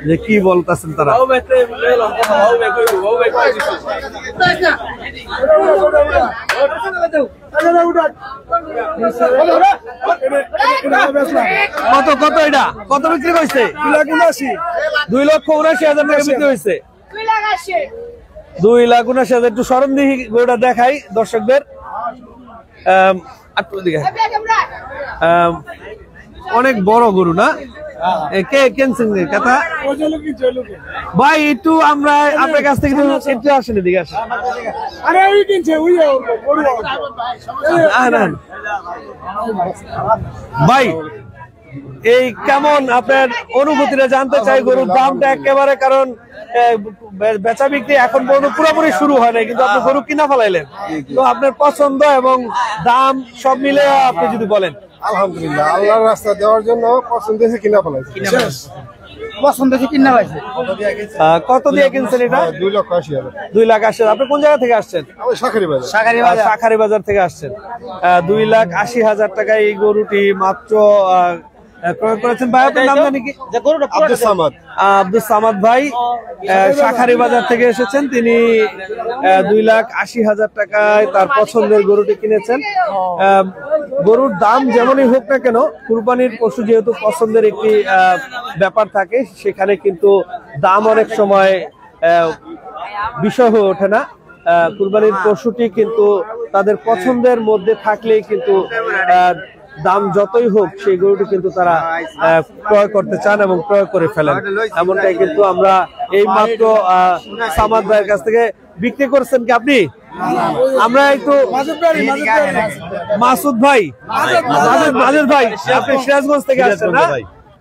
যে কি বলতেছেন তারা। কত কত এটা কত বিক্রি হয়েছে? 2,79,000 টাকা বিক্রি হয়েছে। 2,79,000। একটু সরম দিহি গরুটা দেখাই দর্শকদের। অনেক বড় গরু না? কে কিনছেন কথা ভাই? একটু আমরা আপনার কাছ থেকে একটু আসেন, এদিকে আসেন। ভাই এই কেমন আপনার অনুভূতিটা জানতে চাই গরুর দামটা একেবারে, কারণ বেচা বিক্রি এখন পর্যন্ত পুরোপুরি শুরু হয় নাই, কিন্তু আপনি গরু কিনা ফেলাইলেন, তো আপনার পছন্দ এবং দাম সব মিলে আপনি যদি বলেন। আলহামদুলিল্লাহ, আল্লাহর রাস্তা দেওয়ার জন্য পছন্দ হয়েছে, কিনা ফেলাইছে। পছন্দ হয়েছে, কিনা পাইছে। কত দিয়ে কিনছেন এটা? 2,80,000। 2,80,000। আপনি কোন জায়গা থেকে আসছেন? আমি শাখারি বাজার। শাখারি বাজার থেকে আসছেন। 2,80,000 টাকায় এই গরুটি মাত্র ক্রয় করেছেন। ভাই আপনার নাম জানি কি? আব্দুল সামাদ। আব্দুল সামাদ ভাই শাখারি বাজার থেকে এসেছেন। তিনি 2,80,000 টাকায় তার পছন্দের গরুটি কিনেছেন। গরুর দাম যেমনই হোক না কেন, কুরবানির পশু যেহেতু পছন্দের একটি ব্যাপার থাকে, সেখানে কিন্তু দাম অনেক সময় বিষয় হয়ে ওঠে না। কুরবানির পশুটি কিন্তু তাদের পছন্দের মধ্যে থাকলেই কিন্তু দাম যতই হোক সেই গরুটি কিন্তু তারা ক্রয় করতে চান এবং ক্রয় করে ফেলেন। এমনটাই কিন্তু আমরা এই মাত্র সামাদ ভাইয়ের কাছ থেকে বিক্রি করছেন কি আপনি? আমরা একটু মাসুদ ভাই, মাজেদ ভাই, আপনি সিরাজগঞ্জ থেকে আসছেন না?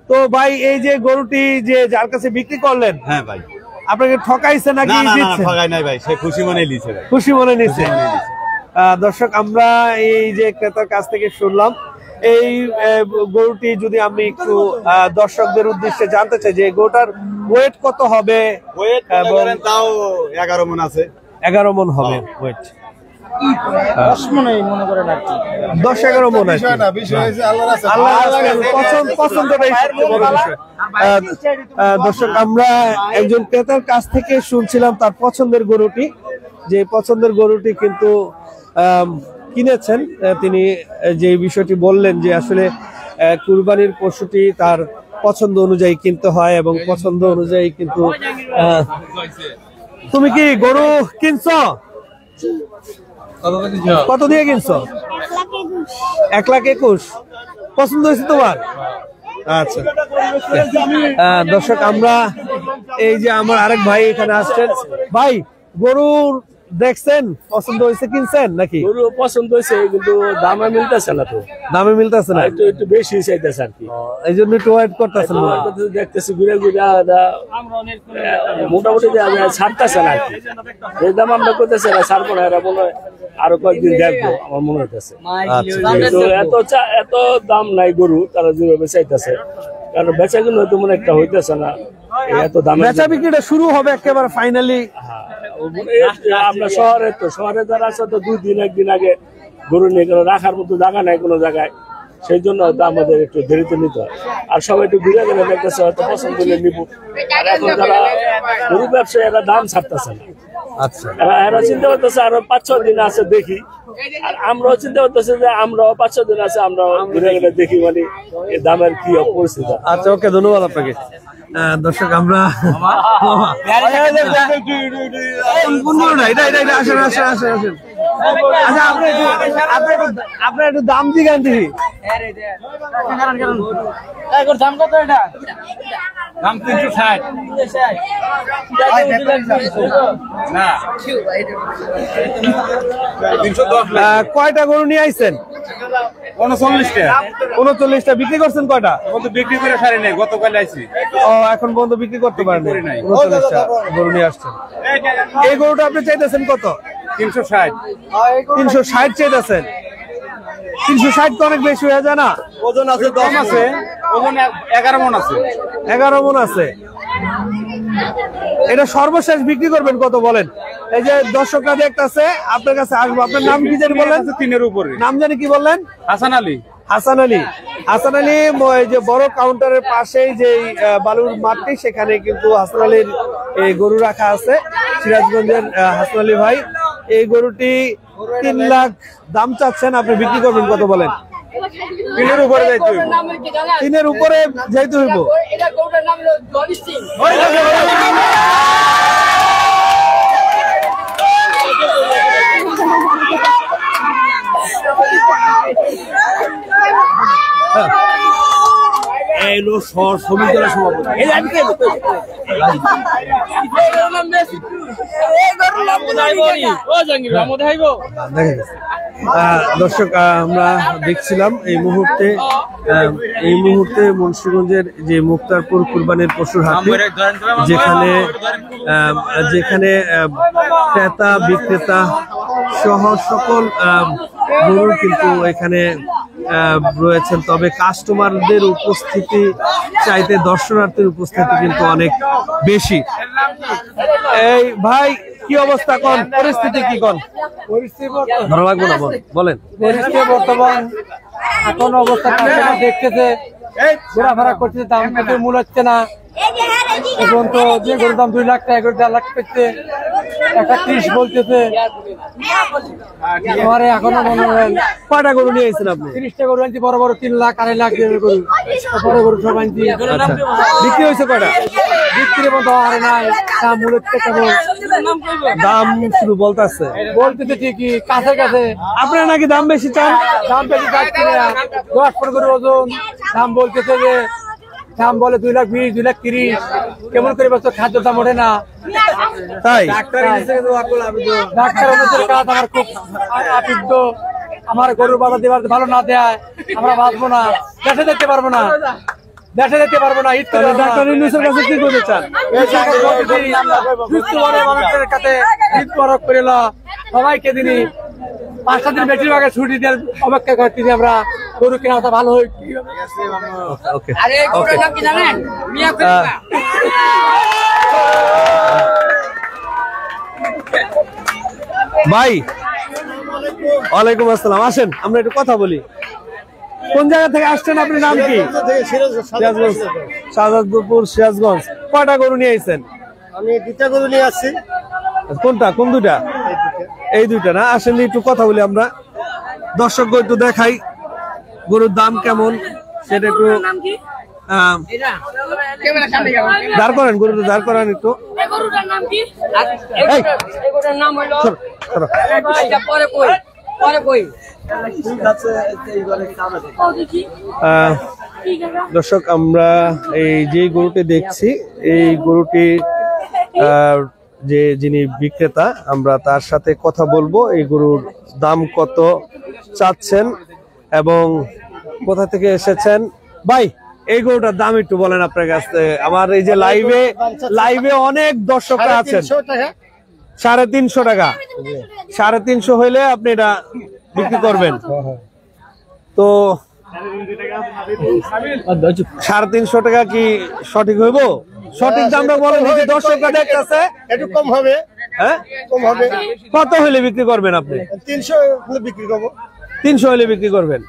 তো ভাই এই যে গরুটি যে যার কাছে বিক্রি করলেন, হ্যাঁ ভাই, আপনাকে ঠকাইছে নাকি? ঠকাই নাই ভাই, সে খুশি মনে নিছে ভাই, খুশি মনে নিছে। দর্শক, আমরা এই যে ক্রেতার কাছ থেকে শুনলাম, এই গরুটি যদি আমি একটু দর্শকদের উদ্দেশ্যে জানতে চাই যে গরুটার ওয়েট কত হবে? তাও 11 মণ আছে। 11 মণ হবে ওয়েট। 10 মণই মনে করেন আর কি। 10-11 মণ আছে। পছন্দটাই সবচেয়ে বড় বিষয়। দর্শক, আমরা একজন ক্রেতার কাছ থেকে শুনছিলাম তার পছন্দের গরুটি, যে পছন্দের গরুটি কিন্তু কিনেছেন। তিনি যে বিষয়টি বললেন যে আসলে কুরবানির পশুটি তার পছন্দ অনুযায়ী কিনতে হয় এবং পছন্দ অনুযায়ী কিন্তু। তুমি কি গরু কিনছো? কত দিয়ে কিনছো? 1,21,000। পছন্দ হয়েছে তোমার? আচ্ছা দর্শক, আমরা এই যে আমার আরেক ভাই এখানে আসছেন। ভাই, গরুর দেখছেন, পছন্দ হয়েছে, কিনছেন নাকি? গরু পছন্দ হয়েছে কিন্তু দামে মিলতেছে না। তো দামে মিলতেছে না, একটু বেশি চাইতেছে আর কি। এই জন্য একটু ওয়েট করতেছেন। দেখতেছি ঘুরে ঘুরে মোটামুটি ছাড়তেছে না আর কি। এই দাম আমরা করতেছি না, ছাড়বো না। এরা বলে আরো কয়েকদিন দেখবো, আমার মনে হইতেছে। এত দাম নাই গরু, তারা যেভাবে চাইতেছে, কারণ বেচা কিনে হয়তো মনে একটা হইতেছে না। এত দাম বেচা বিক্রিটা শুরু হবে একেবারে ফাইনালি। আমরা শহরে যারা আছে তো 2 দিন 1 দিন আগে গরু নিয়ে রাখার মতো জায়গা নাই কোনো জায়গায়, সেই জন্য হয়তো আমাদের একটু দেরিতে নিতে হয়। আর সবাই একটু ঘুরে গেলে দেখতেছে হয়তো পছন্দ হলে নিব। আর এখন যারা গরু ব্যবসায়ী এরা দাম ছাড়তেছে না। আচ্ছা, এরা চিন্তা করতেছে আরো 5-6 দিন আছে দেখি। আর আমরাও চিন্তা করতেছি যে আমরাও 5-6 দিন আছে, আমরাও ঘুরে গেলে দেখি মানে এই দামের কি পরিস্থিতি। আচ্ছা, ওকে, ধন্যবাদ আপনাকে। দর্শক, আমরা আপনার একটু দাম দিগান দেখি। দাম কত এটা? দাম 360 না 310। কয়টা গরু নিয়ে আইছেন? 39টা। 39টা বিক্রি করছেন কয়টা? বিক্রি করে সারি নাই, গতকাল আইছি। ও, এখন পর্যন্ত বিক্রি করতে পারেন? 39টা গরু নিয়ে আসছেন। এই গরুটা আপনি চাইতেছেন কত? 360। 360 চাইতেছেন? 360 তো অনেক বেশি হয়ে যায় না? ওজন আছে 10 আছে, ওজন 11 মণ আছে। 11 মণ আছে। এটা সর্বশেষ বিক্রি করবেন কত বলেন? এই যে দর্শকরা দেখতেছে, আপনার কাছে আসবো। আপনার নাম কি জানি বললেন? 3-এর উপরে। নাম জানি কি বললেন? হাসান আলী। হাসান আলী। হাসান আলী, এই যে বড় কাউন্টারের পাশেই যে বালুর মাঠটি, সেখানে কিন্তু হাসান আলীর এই গরু রাখা আছে। সিরাজগঞ্জের হাসান আলী ভাই এই গরুটি 3 লাখ দাম চাচ্ছেন, আপনি বিক্রি করবেন কত বলেন? 3-এর উপরে যাইতে হইব। 3-এর উপরে যাইতে হইব। এটা গরুটার নাম হলো জনি সিং। এই লো সমিতির সভাপতি। দর্শক, আমরা দেখছিলাম এই মুহূর্তে মুন্সিগঞ্জের যে মুক্তারপুর কুরবানির পশুর হাট, যেখানে ক্রেতা বিক্রেতা সহ সকল গরু কিন্তু এখানে রয়েছেন। তবে কাস্টমারদের উপস্থিতি চাইতে দর্শনার্থীর উপস্থিতি কিন্তু অনেক বেশি। এই ভাই, কি অবস্থা, কোন পরিস্থিতি, কি কোন ভালো লাগবে না বলেন? পরিস্থিতি বর্তমান এখন অবস্থা দেখতেছে, ঘোরাফেরা করছে, দাম মূল হচ্ছে না। এখন তো যে গরুর দাম 2 লাখ টাকা, 1.5 লাখ পেচ্ছে, 130 বলতেছে। এখনো মনে হয় কয়টা গরু নিয়ে এসেছেন আপনি? 30টা গরু আনছি, বড় বড় 3 লাখ 2.5 লাখ গরু, বড় গরু সব আনছি। বিক্রি হয়েছে কয়টা? বিক্রির মতো আর নাই, দাম মূল হচ্ছে কেবল। দাম শুধু বলতেছে ঠিকই, কাছে কাছে। আপনারা নাকি দাম বেশি চান? দাম বেশি চাচ্ছি না, 10 করে ওজন দাম বলতেছে যে, দাম বলে 2 লাখ 20, 2 লাখ 30। কেমন করে বছর খাদ্য দাম ওঠে না, তাই ডাক্তার কাজ আমার খুব আপিদ্ধ। আমার গরুর বাজার দেওয়ার ভালো না দেয়, আমরা বাঁচবো না, দেশে যেতে পারবো না, ঈদ করে ডাক্তার ইউনূসের কাছে কি করতে চান? মানুষের কাছে ঈদ বরক করে সবাইকে দিনই 5টা দিন বেশিরভাগ ছুটি দিয়ে অপেক্ষা করছি যে আমরা গরু কেনা ভালো হয়। ওকে আরে গরুর নাম কি জানেন? মিয়া খলিফা। ভাই ওয়ালাইকুম আসসালাম, আসেন আমরা একটু কথা বলি। কোন জায়গা থেকে আসছেন, আপনার নাম কি? সিরাজগঞ্জ, শাহজাদপুর সিরাজগঞ্জ। কয়টা গরু নিয়ে আইছেন? আমি 2টা গরু নিয়ে আসছি। কোনটা, কোন দুটা? এই দুইটা না? আসেন একটু কথা বলি আমরা, দর্শক একটু দেখাই গরুর দাম কেমন সেটা একটু দাঁড় করেন, গরুটা দাঁড় করেন একটু। গরুটার নাম কি? এই গরুটার নাম হলো আচ্ছা পরে কই দর্শক আমরা এই যে গরুটি দেখছি, এই গরুটি যে যিনি বিক্রেতা আমরা তার সাথে কথা বলবো, এই গরুর দাম কত চাচ্ছেন এবং কোথা থেকে এসেছেন। ভাই এই গরুটার দাম একটু বলেন আপনার কাছে। আমার এই যে লাইভে অনেক দর্শকরা আছেন। 350 টাকা। 350 হইলে আপনি এটা বিক্রি করবেন। তো 350 টাকা কি সঠিক হইব? সঠিক দামটা বলেন, দর্শকরা দেখতেছে। একটু কম হবে। হ্যাঁ কম হবে। কত হইলে বিক্রি করবেন আপনি? 300 হলে বিক্রি করব। 300 হইলে বিক্রি করবেন।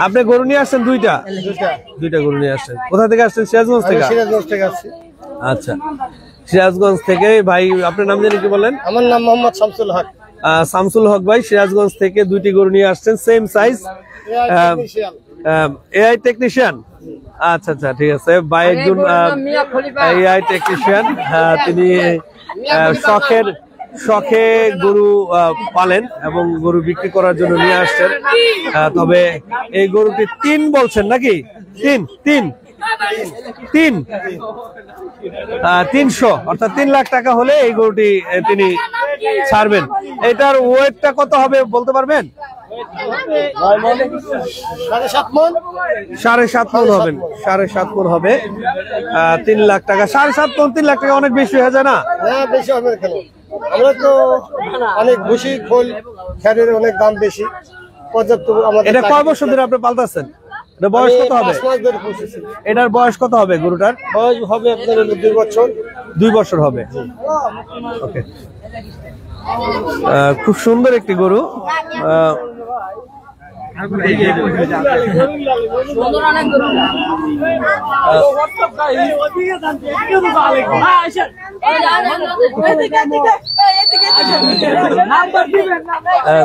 আপনি গরু নিয়ে আসছেন দুইটা গরু নিয়ে আসছেন। কোথা থেকে আসছেন? সিরাজগঞ্জ থেকে। সিরাজগঞ্জ থেকে আসছি। আচ্ছা, সিরাজগঞ্জ থেকে। ভাই আপনার নাম জানি কি বলেন? আমার নাম মোহাম্মদ শামসুল হক। শামসুল হক ভাই সিরাজগঞ্জ থেকে দুইটি গরু নিয়ে আসছেন, সেম সাইজ। AI technician. আচ্ছা আচ্ছা, ঠিক আছে ভাই। একজন এআই টেকনিশিয়ান, তিনি শখে গরু পালেন এবং গরু বিক্রি করার জন্য নিয়ে আসছেন। তবে এই গরুটি 3 বলছেন নাকি? 300 অর্থাৎ 3 লাখ টাকা হলে এই গরুটি তিনি ছাড়বেন। এটার ওয়েটটা কত হবে বলতে পারবেন? 7.5 মণ। 7.5 মণ হবেন। 7.5 মণ হবে। 3 লাখ টাকা। 7.5 মণ 3 লাখ টাকা অনেক বেশি হয়ে যায় না? বেশি হবে কেন? আমরা তো অনেক ভুসি খোল খেরের অনেক দাম বেশি, পর্যাপ্ত। এটা কয় বছর ধরে আপনি পালতেছেন? এটা বয়স কত হবে? এটার বয়স কত হবে গরুটার? বয়স হবে আপনার 2 বছর। 2 বছর হবে। ওকে, খুব সুন্দর একটি গরু।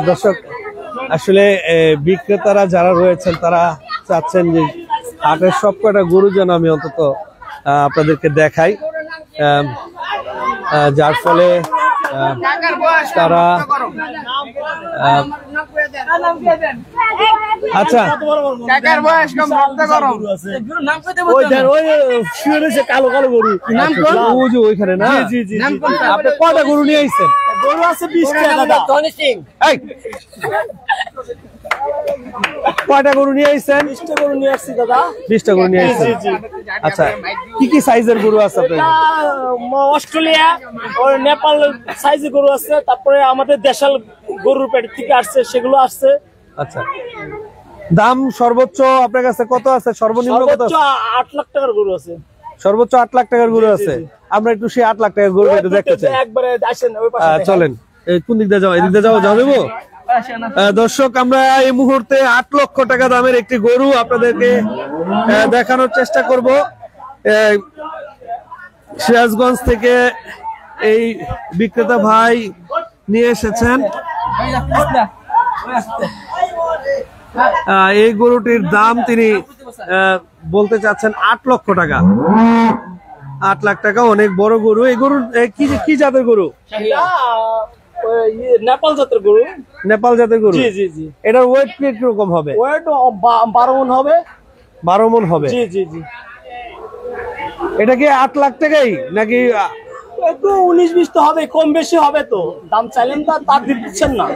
দর্শক আসলে বিক্রেতারা যারা রয়েছেন তারা চাচ্ছেন যে হাটের সবকটা গরু যেন আমি অন্তত আপনাদেরকে দেখাই, যার ফলে তারা আচ্ছা কালো কালো গরু ওইখানে না? আপনি কয়টা গরু নিয়ে আসছেন? গরু আছে 20টা। কয়টা গরু নিয়ে আসছেন? 20টা গরু নিয়ে আসছি দাদা। 20টা গরু নিয়ে আসছেন। আচ্ছা, কি কি সাইজের গরু আছে আপনার? অস্ট্রেলিয়া ও নেপাল সাইজের গরু আছে, তারপরে আমাদের দেশাল গরুর পেট থেকে আসছে, সেগুলো আসছে। আচ্ছা, দাম সর্বোচ্চ আপনার কাছে কত আছে? সর্বনিম্ন কত আছে? 8 লাখ টাকার গরু আছে। সর্বোচ্চ 8 লাখ টাকার গরু আছে। আমরা একটু সেই 8 লাখ টাকার গরু একটু দেখতে চাই। একবারে আসেন ওই পাশে। চলেন, কোন দিক দিয়ে যাও? এদিক দিয়ে যাবো দর্শক, আমরা এই মুহূর্তে 8 লক্ষ টাকা দামের একটি গরু আপনাদেরকে দেখানোর চেষ্টা করব। সিরাজগঞ্জ থেকে এই বিক্রেতা ভাই নিয়ে এসেছেন। এই গরুটির দাম তিনি বলতে চাচ্ছেন 8 লক্ষ টাকা। 8 লাখ টাকা, অনেক বড় গরু। এই গরু কি জাতের গরু? নেপাল জাতের গরু। নেপাল জাতের গরু। জি জি জি। এটার ওয়েট কিরকম হবে? ওয়েট 12 মণ হবে। 12 মণ হবে। জি জি জি। এটা কি 8 লাখ টাকাই নাকি একটু 19-20 তো হবে, কম বেশি হবে। তো দাম চাইলেন তার দিচ্ছেন না।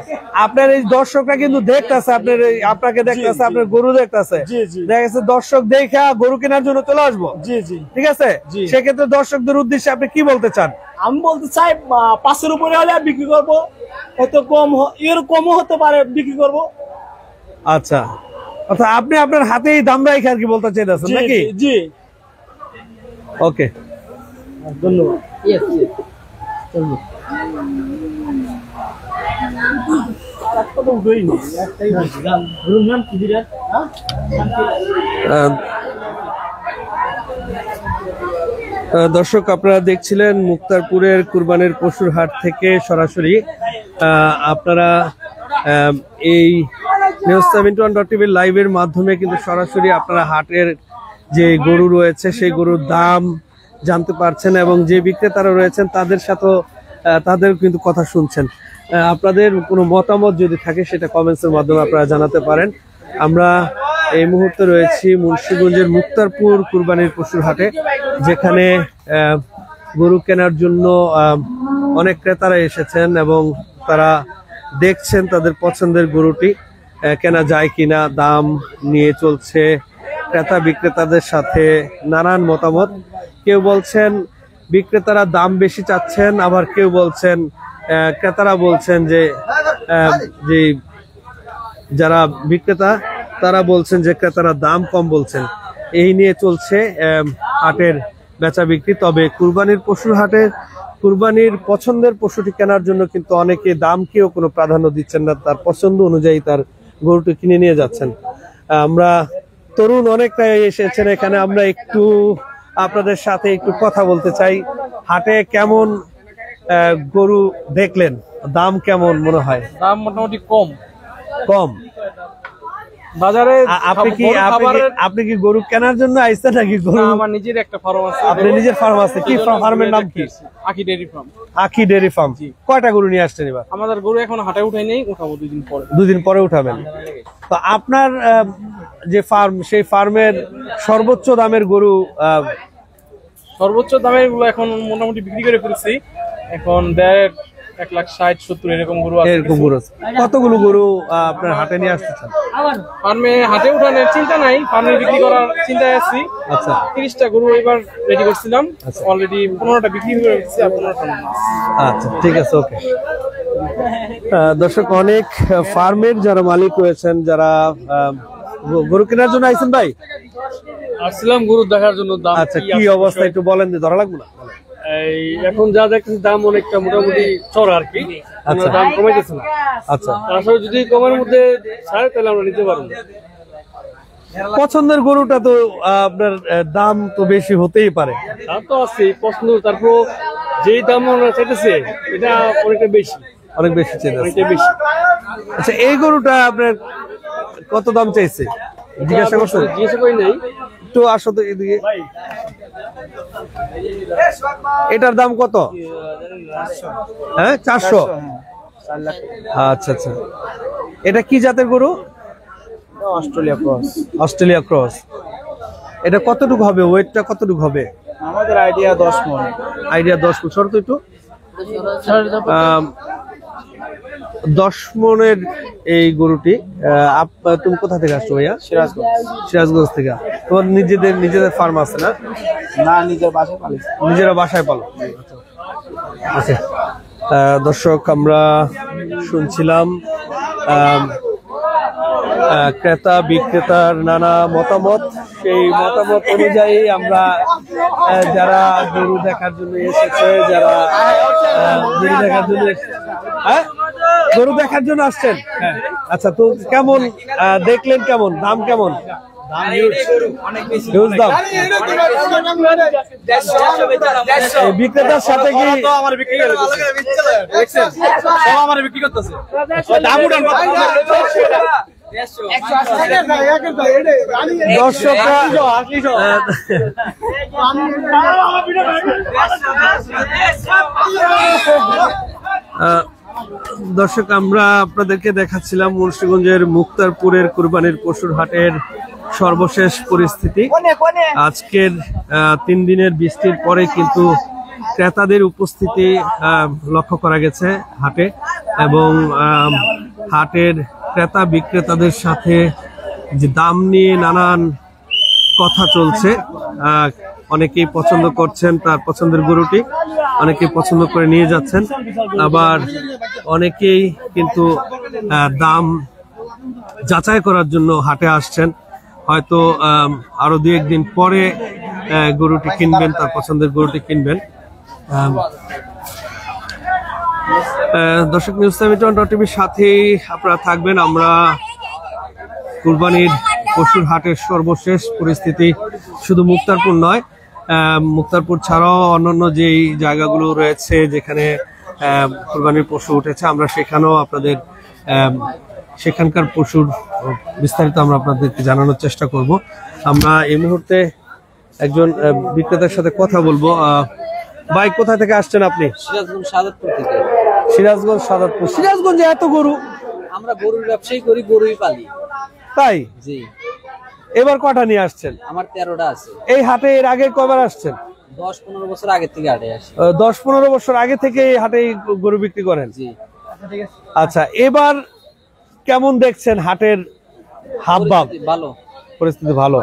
আপনার এই দর্শকরা কিন্তু দেখতেছে, আপনাকে দেখতেছে, আপনার গরু দেখতেছে। দেখেছে দর্শক দেখা গরু কেনার জন্য চলে আসবো। জি জি, ঠিক আছে। সেক্ষেত্রে দর্শকদের উদ্দেশ্যে আপনি কি বলতে চান? আমি বলতে চাই 5-এর উপরে হলে বিক্রি করবো, হয়তো এর কমও হতে পারে বিক্রি করবো। আচ্ছা, অর্থাৎ আপনি আপনার হাতেই দাম রাখে আর কি বলতে চাইতেছেন নাকি? জি, ওকে, ধন্যবাদ। দর্শক, আপনারা দেখছিলেন মুক্তারপুরের কুরবানির পশুর হাট থেকে সরাসরি। আপনারা এই news71.tv লাইভের মাধ্যমে কিন্তু সরাসরি আপনারা হাটের যে গরু রয়েছে সেই গরুর দাম জানতে পারছেন এবং যে বিক্রেতারা রয়েছেন তাদের সাথে তাদের কিন্তু কথা শুনছেন। আপনাদের কোনো মতামত যদি থাকে সেটা কমেন্টসের মাধ্যমে আপনারা জানাতে পারেন। আমরা এই মুহূর্তে রয়েছি মুন্সিগঞ্জের মুক্তারপুর কুরবানির পশুর হাটে, যেখানে গরু কেনার জন্য অনেক ক্রেতারা এসেছেন এবং তারা দেখছেন তাদের পছন্দের গরুটি কেনা যায় কিনা। দাম নিয়ে চলছে ক্রেতা বিক্রেতাদের সাথে নানান মতামত। কেউ বলছেন বিক্রেতারা দাম বেশি চাচ্ছেন, আবার কেউ বলছেন ক্রেতারা বলছেন যে যারা বিক্রেতা তারা বলছেন যে ক্রেতারা দাম কম বলছেন। এই নিয়ে চলছে হাটের বেচা বিক্রি। তবে কুরবানির পশুর হাটে কুরবানির পছন্দের পশুটি কেনার জন্য কিন্তু অনেকে দামকেও কোনো প্রাধান্য দিচ্ছেন না, তার পছন্দ অনুযায়ী তার গরুটি কিনে নিয়ে যাচ্ছেন। আমরা তরুণ অনেকটাই এসেছেন এখানে, আমরা একটু আপনাদের সাথে একটু কথা বলতে চাই। হাটে কেমন গরু দেখলেন, দাম কেমন মনে হয়? দাম মোটামুটি কম কম বাজারে। আপনি কি গরু কেনার জন্য আইছেন নাকি? গরু আমার নিজের একটা ফার্ম আছে। আপনার নিজের ফার্ম আছে? কি ফার্মের নাম কি? আখি ডেইরি ফার্ম। আখি ডেইরি ফার্ম। কয়টা গরু নিয়ে আসছেন এবার? আমাদের গরু এখন হাটে উঠাই নেই, উঠাবো 2 দিন পরে। 2 দিন পরে উঠাবেন। তো আপনার যে ফার্ম, সেই ফার্মের সর্বোচ্চ দামের গরু, সর্বোচ্চ দামের গুলো এখন মোটামুটি বিক্রি করে ফেলছি। এখন 1,60,70 এরকম গরু আছে। এরকম গরু কতগুলো গরু আপনার হাটে নিয়ে আসতেছেন? ফার্মে হাটে উঠানোর চিন্তা নাই, ফার্মে বিক্রি করার চিন্তায় আছি। আচ্ছা, 30টা গরু এবার রেডি করছিলাম, অলরেডি 15টা বিক্রি হয়ে গেছে। আচ্ছা, ঠিক আছে, ওকে। দর্শক, অনেক ফার্মের যারা মালিক রয়েছেন, যারা গরু কেনার জন্য আইছেন, ভাই আসছিলাম গরু দেখার জন্য। দাম আচ্ছা, কি অবস্থা একটু বলেন, ধরা লাগবে না? এখন যা দেখতেছি দাম অনেকটা মোটামুটি চড়া আর কি, দাম কমাইতেছে না। আচ্ছা, আসলে যদি কমের মধ্যে ছাড়ে তাহলে আমরা নিতে পারবো। পছন্দের গরুটা তো আপনার দাম তো বেশি হতেই পারে। দাম তো আছে পছন্দ, তারপর যেই দাম আমরা চাইতেছে এটা অনেকটা বেশি, অনেক বেশি চাইতেছে, অনেকটা বেশি। আচ্ছা, এই গরুটা আপনার কত দাম চাইছে জিজ্ঞাসা করছেন? জিজ্ঞাসা করি নাই। একটু আসো তো এদিকে। এটার দাম কত? হ্যাঁ, 400। আচ্ছা আচ্ছা, এটা কি জাতের গরু? Australia cross. Australia cross. এটা কতটুকু হবে, ওয়েটটা কতটুকু হবে? আমাদের আইডিয়া 10 মণ। আইডিয়া 10 মণ। সর তো একটু। 10 মণের এই গরুটি। তুমি কোথা থেকে আসছো ভাইয়া? সিরাজগঞ্জ। সিরাজগঞ্জ থেকে। তোমার নিজেদের ফার্ম আছে না? না, নিজের বাসায় পালি। নিজেরা বাসায় পালো? আচ্ছা, দর্শক, আমরা শুনছিলাম ক্রেতা বিক্রেতার নানা মতামত। সেই মতামত অনুযায়ী আমরা যারা গরু দেখার জন্য এসেছে, যারা গরু দেখার জন্য, হ্যাঁ, গরু দেখার জন্য আসছেন। আচ্ছা, তো কেমন দেখলেন, কেমন দাম, কেমন বিক্রেতার সাথে কি দর্শক, আমরা আপনাদেরকে দেখাচ্ছিলাম মুন্সিগঞ্জের মুক্তারপুরের কুরবানির পশুর হাটের সর্বশেষ পরিস্থিতি। আজকের 3 দিনের বৃষ্টির পরে কিন্তু ক্রেতাদের উপস্থিতি লক্ষ্য করা গেছে হাটে, এবং হাটের ক্রেতা বিক্রেতাদের সাথে যে দাম নিয়ে নানান কথা চলছে। অনেকেই পছন্দ করছেন তার পছন্দের গরুটি, অনেকেই পছন্দ করে নিয়ে যাচ্ছেন, আবার অনেকেই কিন্তু দাম যাচাই করার জন্য হাটে আসছেন। হয়তো আরো 2-1 দিন পরে গরুটি কিনবেন, তার পছন্দের গরুটি কিনবেন। দর্শক, news7.tv সাথেই আপনারা থাকবেন। আমরা কুরবানির পশুর হাটের সর্বশেষ পরিস্থিতি শুধু মুক্তারপুর নয়, মুক্তারপুর ছাড়াও অন্যান্য যেই জায়গাগুলো রয়েছে যেখানে কুরবানির পশু উঠেছে, আমরা সেখানেও আপনাদের সেখানকার পশুর বিস্তারিত আমরা আপনাদেরকে জানানোর চেষ্টা করব। আমরা এই মুহূর্তে একজন বিক্রেতার সাথে কথা বলবো। ভাই, কোথা থেকে আসছেন আপনি? সিরাজগঞ্জ সাদাতপুর থেকে। সিরাজগঞ্জ সাদাতপুর। সিরাজগঞ্জে এত গরু? আমরা গরুর ব্যবসায়ী করি, গরুই পালি। তাই? জি। এবার কটা নিয়ে আসছেন? আমার 13টা আছে। এই হাটে এর আগে কয়বার আসছেন? 10-15 বছর আগে থেকে হাটে আসি। 10-15 বছর আগে থেকে এই হাটে গরু বিক্রি করেন? জি। আচ্ছা, এবার কেমন দেখছেন হাটের হাবভাব? ভালো, পরিস্থিতি ভালো।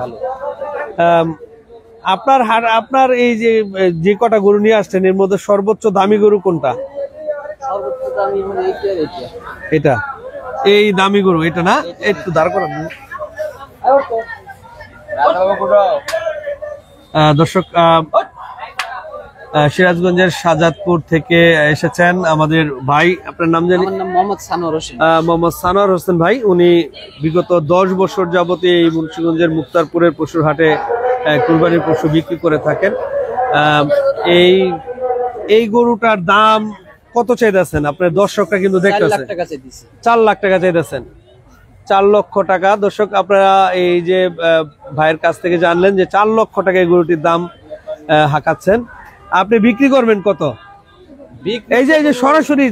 আপনার এই যে কটা গরু নিয়ে আসছেন এর মধ্যে সর্বোচ্চ দামি গরু কোনটা? সর্বোচ্চ দামি মানে এটা। এই দামি গরু এটা না? একটু দাঁড় করান। দর্শক, সিরাজগঞ্জের শাহজাদপুর থেকে এসেছেন আমাদের ভাই। আপনার নাম জানি? আমার নাম মোহাম্মদ সানোয়ার হোসেন। মোহাম্মদ সানোয়ার হোসেন ভাই, উনি বিগত 10 বছর যাবত এই মুন্সিগঞ্জের মুক্তারপুরের পশুর হাটে কুরবানির পশু বিক্রি করে থাকেন। এই গরুটার দাম কত চাইতেছেন? আপনার দর্শকরা কিন্তু দেখতেছেন 4 লাখ টাকা চাইতেছেন। 4 লক্ষ টাকা। দর্শক, আপনারা এই যে ভাইয়ের কাছ থেকে জানলেন যে 4 লক্ষ টাকা এই গরুটির দাম হাঁকাচ্ছেন। আপনি বিক্রি করবেন কত? এই যে সরাসরি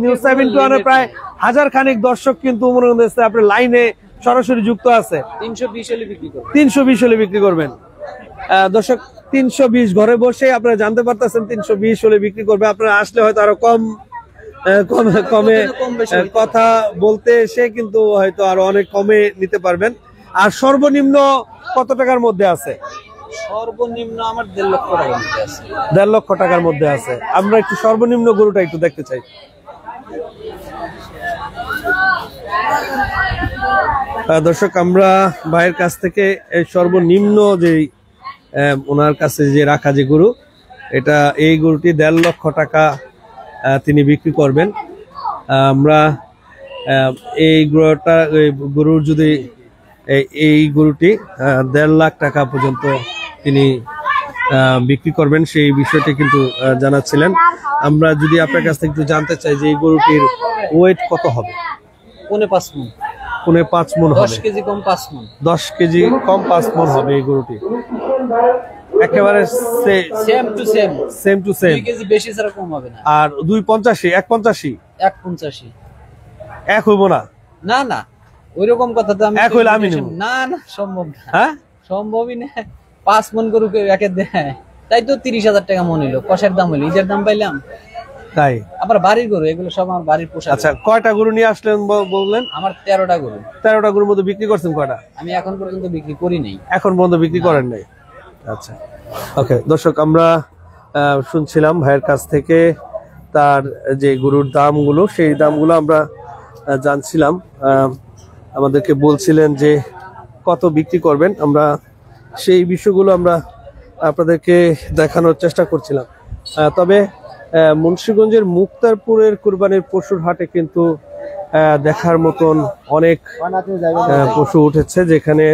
news7.tv প্রায় 1000 খানিক দর্শক কিন্তু আপনার লাইনে সরাসরি যুক্ত আছে। 320 হলে বিক্রি করবেন। 320 হলে বিক্রি করবেন। দর্শক, 320 ঘরে বসে আপনারা জানতে পারতেছেন 320 হলে বিক্রি করবে। আপনারা আসলে হয়তো আরো কমে কথা বলতে এসে কিন্তু হয়তো আরো অনেক কমে নিতে পারবেন। আর সর্বনিম্ন কত টাকার মধ্যে আছে? সর্বনিম্ন আমার 1.5 লক্ষ টাকার মধ্যে আছে। 1.5 লক্ষ টাকার মধ্যে আছে। আমরা একটু সর্বনিম্ন গরুটা একটু দেখতে চাই। দর্শক, আমরা ভাইয়ের কাছ থেকে সর্বনিম্ন যে ওনার কাছে যে রাখা যে গরু, এই গরুটি 1.5 লক্ষ টাকা তিনি বিক্রি করবেন। আমরা এই গরুর যদি এই গরুটি 1.5 লাখ টাকা পর্যন্ত তিনি বিক্রি করবেন সেই বিষয়টি কিন্তু জানাচ্ছিলেন। আমরা যদি আপনার কাছ থেকে একটু জানতে চাই যে এই গরুটির ওয়েট কত হবে? 5.5 মণ। 5.5 মণ হবে। 10 কেজি কম 5 মণ। 10 কেজি কম 5 মণ হবে এই গরুটি। একেবারে সেম টু সেম। 2 কেজি বেশি ছাড়া কম হবে না। আর 2.85 1.85 1.85 এক হইব না? না না, ওইরকম কথা তো আমি এক হইলে আমি নেব না। না, সম্ভব না। হ্যাঁ, সম্ভবই না। 5 মণ গরুকে একে দেয়, তাই তো 30,000 টাকা মণ হইলো। কষের দাম হইলো, ঈদের দাম পাইলাম। তাই আবার বাড়ির গরু, এগুলো সব আমার বাড়ির পোষা। আচ্ছা, কয়টা গরু নিয়ে আসলেন বললেন? আমার 13টা গরু। 13টা গরুর মধ্যে বিক্রি করছেন কয়টা? আমি এখন পর্যন্ত বিক্রি করি নাই। এখন পর্যন্ত বিক্রি করেন নাই? আচ্ছা, ওকে। দর্শক, আমরা শুনছিলাম ভাইয়ের কাছ থেকে তার যে গরুর দামগুলো, সেই দামগুলো আমরা জানছিলাম। আমাদেরকে বলছিলেন যে কত বিক্রি করবেন, আমরা সেই বিষয়গুলো আমরা আপনাদেরকে দেখানোর চেষ্টা করছিলাম। তবে মুন্সিগঞ্জের মুক্তারপুরের কুরবানির পশুর হাটে কিন্তু দেখার মতন অনেক পশু উঠেছে, যেখানে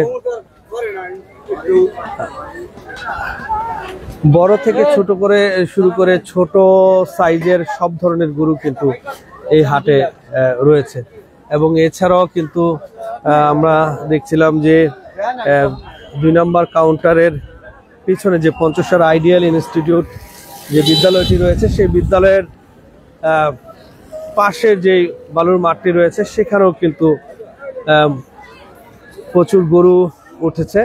বড় থেকে ছোট করে শুরু করে ছোট সাইজের সব ধরনের গরু কিন্তু এই হাটে রয়েছে। এবং এছাড়াও কিন্তু আমরা দেখছিলাম যে 2 নম্বর কাউন্টারের পিছনে যে পঞ্চসার আইডিয়াল ইনস্টিটিউট যে বিদ্যালয়টি রয়েছে, সেই বিদ্যালয়ের পাশের যে বালুর মাঠটি রয়েছে সেখানেও কিন্তু প্রচুর গরু উঠেছে।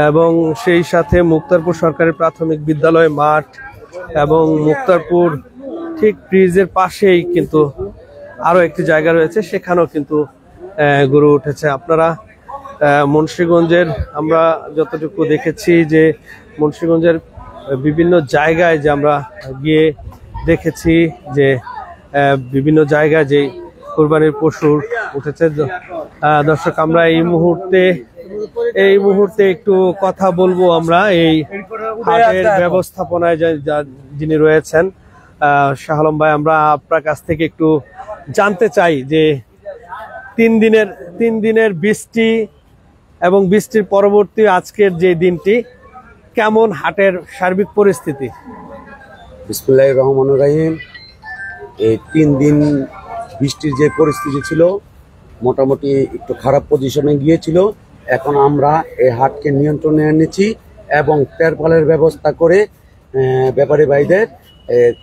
এবং সেই সাথে মুক্তারপুর সরকারি প্রাথমিক বিদ্যালয় মাঠ এবং মুক্তারপুর ঠিক ব্রিজের পাশেই কিন্তু আরো একটি জায়গা রয়েছে, সেখানেও কিন্তু গরু উঠেছে। আপনারা মুন্সিগঞ্জের আমরা যতটুকু দেখেছি যে মুন্সিগঞ্জের বিভিন্ন জায়গায় যে আমরা গিয়ে দেখেছি যে বিভিন্ন জায়গায় যে কুরবানির পশু উঠেছে। দর্শক আমরা এই মুহূর্তে একটু কথা বলবো আমরা এই হাটের ব্যবস্থাপনায় যিনি রয়েছেন শাহ আলম ভাই, আমরা আপনার কাছ থেকে একটু জানতে চাই যে 3 দিনের বৃষ্টি এবং বৃষ্টির পরবর্তী আজকের যে দিনটি কেমন হাটের সার্বিক পরিস্থিতি? বিসমিল্লাহির রহমানির রহিম। এই 3 দিন বৃষ্টির যে পরিস্থিতি ছিল মোটামুটি একটু খারাপ পজিশনে গিয়েছিল। এখন আমরা এই হাটকে নিয়ন্ত্রণে এনেছি এবং তেরপালের ব্যবস্থা করে ব্যাপারী ভাইদের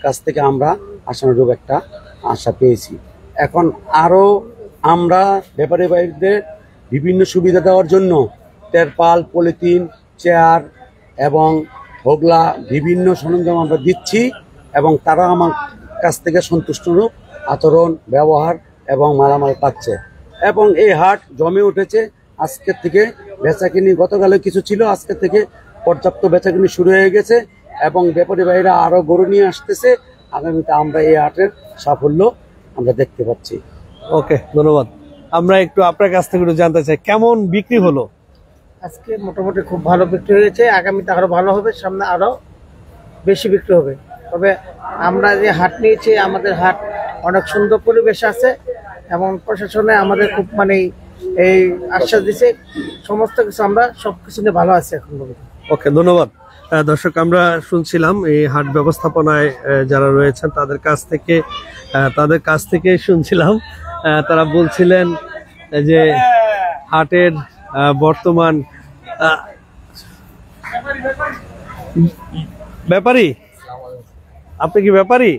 কাছ থেকে আমরা আশানুরূপ একটা আশা পেয়েছি। এখন আরও আমরা ব্যাপারী ভাইদের বিভিন্ন সুবিধা দেওয়ার জন্য তেরপাল, পলিথিন, চেয়ার এবং হোগলা বিভিন্ন সরঞ্জাম আমরা দিচ্ছি এবং তারা আমার কাছ থেকে সন্তুষ্টরূপ আচরণ, ব্যবহার এবং মালামাল পাচ্ছে এবং এই হাট জমে উঠেছে। আজকের থেকে বেচাকিনি গতকালে কিছু ছিল, আজকে থেকে পর্যাপ্ত বেচাকিনি শুরু হয়ে গেছে এবং ব্যাপারী ভাইরা আরও গরু নিয়ে আসতেছে। আগামীতে আমরা এই হাটের সাফল্য আমরা দেখতে পাচ্ছি। ওকে, ধন্যবাদ। আমরা একটু আপনার কাছ থেকে একটু জানতে চাই কেমন বিক্রি হলো আজকে? মোটামুটি খুব ভালো বিক্রি হয়েছে, আগামীতে আরো ভালো হবে, সামনে আরো বেশি বিক্রি হবে। তবে আমরা যে হাট নিয়েছি, আমাদের হাট অনেক সুন্দর পরিবেশ আছে এবং প্রশাসনে আমাদের খুব এই আশ্বাস দিচ্ছে সমস্ত কিছু, আমরা সবকিছু নিয়ে ভালো আছি এখন। ওকে, ধন্যবাদ। দর্শক আমরা শুনছিলাম এই হাট ব্যবস্থাপনায় যারা রয়েছেন তাদের কাছ থেকে শুনছিলাম, তারা বলছিলেন যে হাটের বর্তমান ব্যাপারী, আপনি কি ব্যাপারী?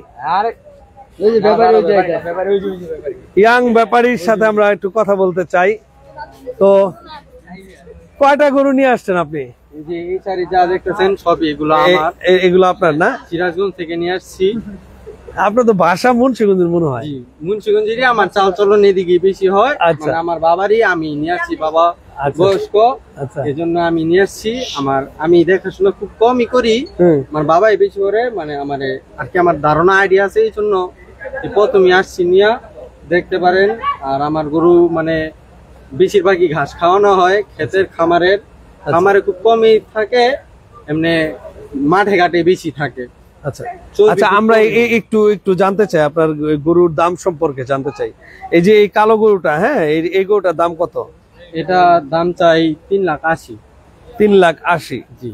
ইয়াং ব্যাপারীর সাথে আমরা একটু কথা বলতে চাই। তো কয়টা গরু নিয়ে আসছেন আপনি? যা দেখতেছেন সবই এগুলো আপনার না? সিরাজগঞ্জ থেকে নিয়ে আসছি। আপনার তো বাসা মুন্সিগঞ্জের মনে হয়? মুন্সিগঞ্জেরই, আমার চাল চলন এদিকে বেশি হয়। আচ্ছা, আমার বাবারই আমি নিয়ে আসছি, বাবা বয়স্ক, এই জন্য আমি নিয়ে আসছি। আমি দেখাশোনা খুব কমই করি, আমার বাবাই বেশি করে, আমার আর কি আমার ধারণা আইডিয়া আছে, এই জন্য প্রথমে আসছি নিয়ে দেখতে পারেন। আর আমার গরু বেশিরভাগই ঘাস খাওয়ানো হয়, ক্ষেতের খামারে খুব কমই থাকে, এমনি মাঠে ঘাটে বেশি থাকে। আচ্ছা আচ্ছা, আমরা একটু জানতে চাই আপনার গরুর দাম সম্পর্কে জানতে চাই। এই যে এই কালো গরুটা, হ্যাঁ, এই গরুটার দাম কত? এটা দাম চাই 3,80,000। 3,80,000? জি।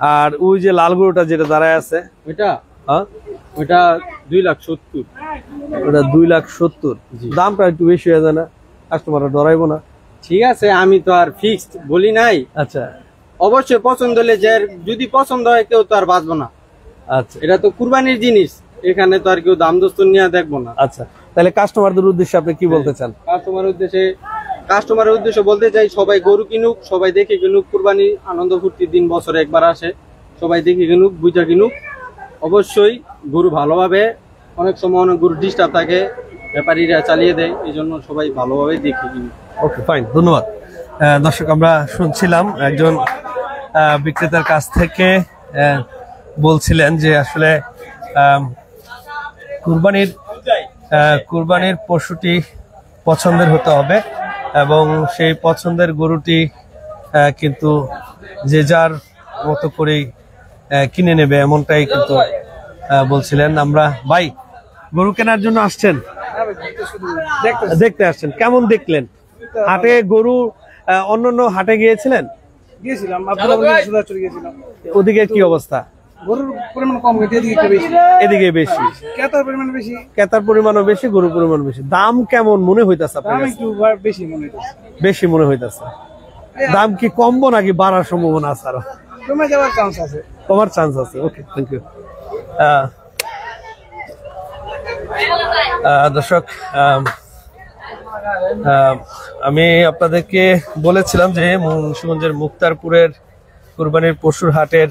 আর ওই যে লাল গরুটা যেটা দাঁড়ায় আছে ওইটা 2,70,000। ওটা 2,70,000? দামটা একটু বেশি হয়ে যায় না? কাস্টমাররা ডরাইবো না? ঠিক আছে, আমি তো আর ফিক্সড বলি নাই। আচ্ছা, অবশ্যই পছন্দ হলে, যদি পছন্দ হয় কেউ তো আর বাঁচবো না। আচ্ছা, এটা তো কুরবানির জিনিস, এখানে তো আর কেউ দাম দস্ত নিয়ে দেখবো না। আচ্ছা, তাহলে কাস্টমারদের উদ্দেশ্যে আপনি কি বলতে চান? কাস্টমারের উদ্দেশ্যে বলতে চাই, সবাই গরু কিনুক, সবাই দেখে কিনুক। কুরবানি আনন্দ ফুর্তির দিন, বছরে একবার আসে, সবাই দেখে কিনুক, বুঝা কিনুক। অবশ্যই গরু ভালোভাবে, অনেক সময় অনেক গরু ডিস্টার্ব থাকে, ব্যাপারীরা চালিয়ে দেয়, এই জন্য সবাই ভালোভাবে দেখে কিনুক। ওকে, ফাইন, ধন্যবাদ। দর্শক আমরা শুনছিলাম একজন বিক্রেতার কাছ থেকে, বলছিলেন যে আসলে কুরবানির পশুটি পছন্দের হতে হবে এবং সেই পছন্দের গরুটি কিন্তু যে যার মতো করেই কিনে নেবে, এমনটাই কিন্তু বলছিলেন। আমরা ভাই, গরু কেনার জন্য আসছেন? দেখতে আসছেন। কেমন দেখলেন হাটে গরু? অন্যান্য হাটে গিয়েছিলেন? গিয়েছিলাম, ওদিকে কি অবস্থা? গরুর পরিমাণ কম, এদিকে বেশি, ক্রেতার পরিমাণ বেশি, ক্রেতার পরিমাণও বেশি, গরুর পরিমাণ বেশি। দাম কেমন মনে হইতেছে আপনার? একটু বেশি মনে হইতেছে। দাম কি কমবো নাকি বাড়ার সম্ভাবনা আছে? আরো কমে যাওয়ার চান্স আছে। কমার চান্স আছে। ওকে, থ্যাংক ইউ। দর্শক, আমি আপনাদেরকে বলেছিলাম যে মুন্সিগঞ্জের মুক্তারপুরের কুরবানির পশুর হাটের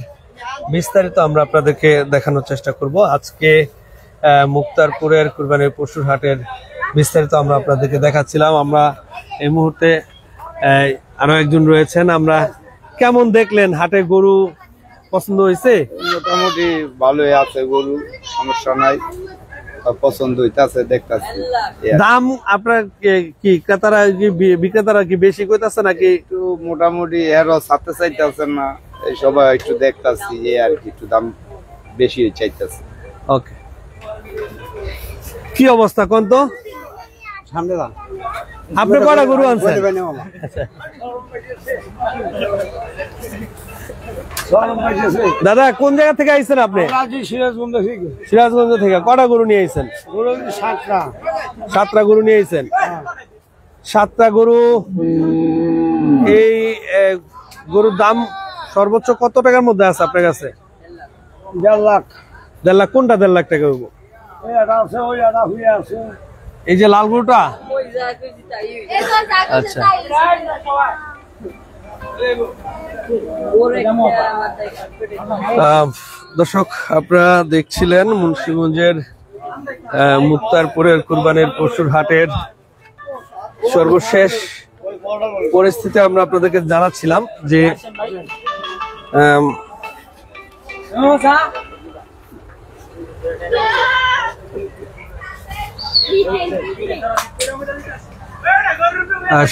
বিস্তারিত আমরা আপনাদেরকে দেখানোর চেষ্টা করব। আজকে মুক্তারপুরের কুরবানির পশুর হাটের বিস্তারিত আমরা আপনাদেরকে দেখাচ্ছিলাম। আমরা এই মুহূর্তে আরো একজন রয়েছেন। আমরা কেমন দেখলেন হাটে গরু পছন্দ হয়েছে? মোটামুটি ভালোই আছে গরু, সমস্যা নাই, পছন্দ হইতাছে, দেখতাছি। দাম আপনার কি ক্রেতারা কি বিক্রেতারা কি বেশি কইতাছে নাকি একটু মোটামুটি এরও ছাড়তে চাইতেছেন না, এই সবাই একটু দেখতাছি, এই আর কি একটু দাম বেশি চাইতেছে। ওকে, কি অবস্থা কোন তো? সামনে দাম আপনি কয়টা গরু আনছেন? দাদা কোন জায়গা থেকে আইছেন আপনি? সিরাজগঞ্জ থেকে। কয়টা গরু নিয়ে আইছেন? 7টা গরু নিয়ে আইছেন। 7টা গরু। এই গরুর দাম সর্বোচ্চ কত টাকার মধ্যে আছে আপনার কাছে? 1.5 লাখ। 1.5 লাখ? কোনটা 1.5 লাখ টাকা হইব? এই যে লাল গরুটা? আচ্ছা, দর্শক আপনারা দেখছিলেন মুন্সিগঞ্জের মুক্তারপুরের কুরবানির পশুর হাটের সর্বশেষ পরিস্থিতি আমরা আপনাদেরকে জানাচ্ছিলাম যে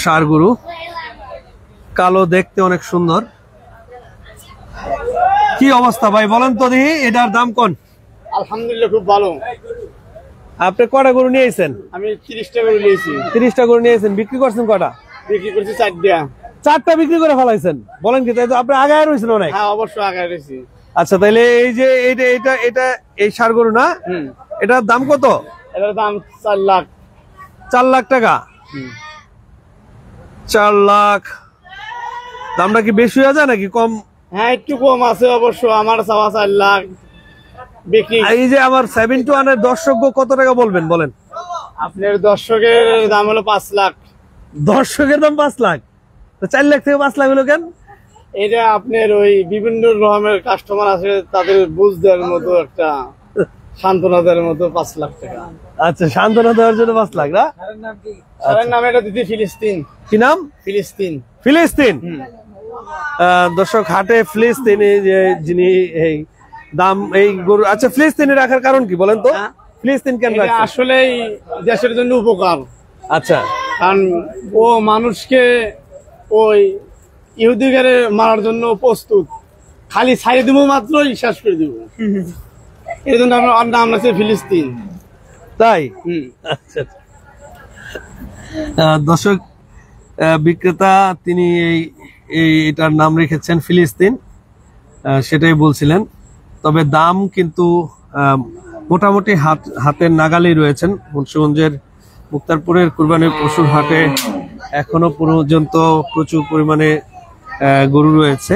ষাঁড় গরু, কালো, দেখতে অনেক সুন্দর। কি অবস্থা ভাই বলেন তো দেখি, এটার দাম কোন? আলহামদুলিল্লাহ খুব ভালো। আপনি কয়টা গরু নিয়েছেন? আমি 30টা গরু নিয়েছি। 30টা গরু নিয়েছেন, বিক্রি করছেন কয়টা? বিক্রি করছি 4টা। 4টা বিক্রি করে ফেলাইছেন, বলেন কি? তাই তো আপনি আগায় রয়েছেন অনেক। হ্যাঁ অবশ্যই আগায় রয়েছি। আচ্ছা, তাইলে এই যে এটা এই ষাঁড় গরু না, এটার দাম কত? এটার দাম 4 লাখ। 4 লাখ টাকা? 4 লাখ। দামটা কি বেশি হয়ে যায় নাকি কম? হ্যাঁ একটু কম আছে অবশ্য, আমার চাওয়া 4 লাখ বিক্রি। এই যে আমার 7-1 এর দর্শক কত টাকা বলবেন বলেন? আপনার দর্শকের দাম হলো 5 লাখ। দর্শকের দাম 5 লাখ? তো 4 লাখ থেকে 5 লাখ হলো কেন? এটা আপনার ওই বিভিন্ন রকমের কাস্টমার আছে, তাদের বুঝ দেওয়ার মতো, একটা সান্ত্বনা দেওয়ার মতো 5 লাখ টাকা। আচ্ছা, সান্ত্বনা দেওয়ার জন্য 5 লাখ না? তার নাম এটা দিদি ফিলিস্তিন। কি নাম? ফিলিস্তিন। ফিলিস্তিন। দর্শক হাটে ফিলিস্তিন যে যিনি এই দাম এই গরু, আচ্ছা ফিলিস্তিনি রাখার কারণ কি বলেন তো? ফিলিস্তিন কেন রাখছেন? আসলে দেশের জন্য উপকার। আচ্ছা, কারণ ও মানুষকে ওই ইহুদিগারে মারার জন্য প্রস্তুত, খালি ছাড়ি দিব মাত্রই শেষ করে দিব। এই জন্য আমার নাম আছে ফিলিস্তিন। তাই? আচ্ছা, দর্শক বিক্রেতা তিনি এটার নাম রেখেছেন ফিলিস্তিন, সেটাই বলছিলেন। তবে দাম কিন্তু মোটামুটি হাতের নাগালেই রয়েছেন। মুন্সিগঞ্জের মুক্তারপুরের কুরবানির পশুর হাটে এখনো পর্যন্ত প্রচুর পরিমাণে গরু রয়েছে,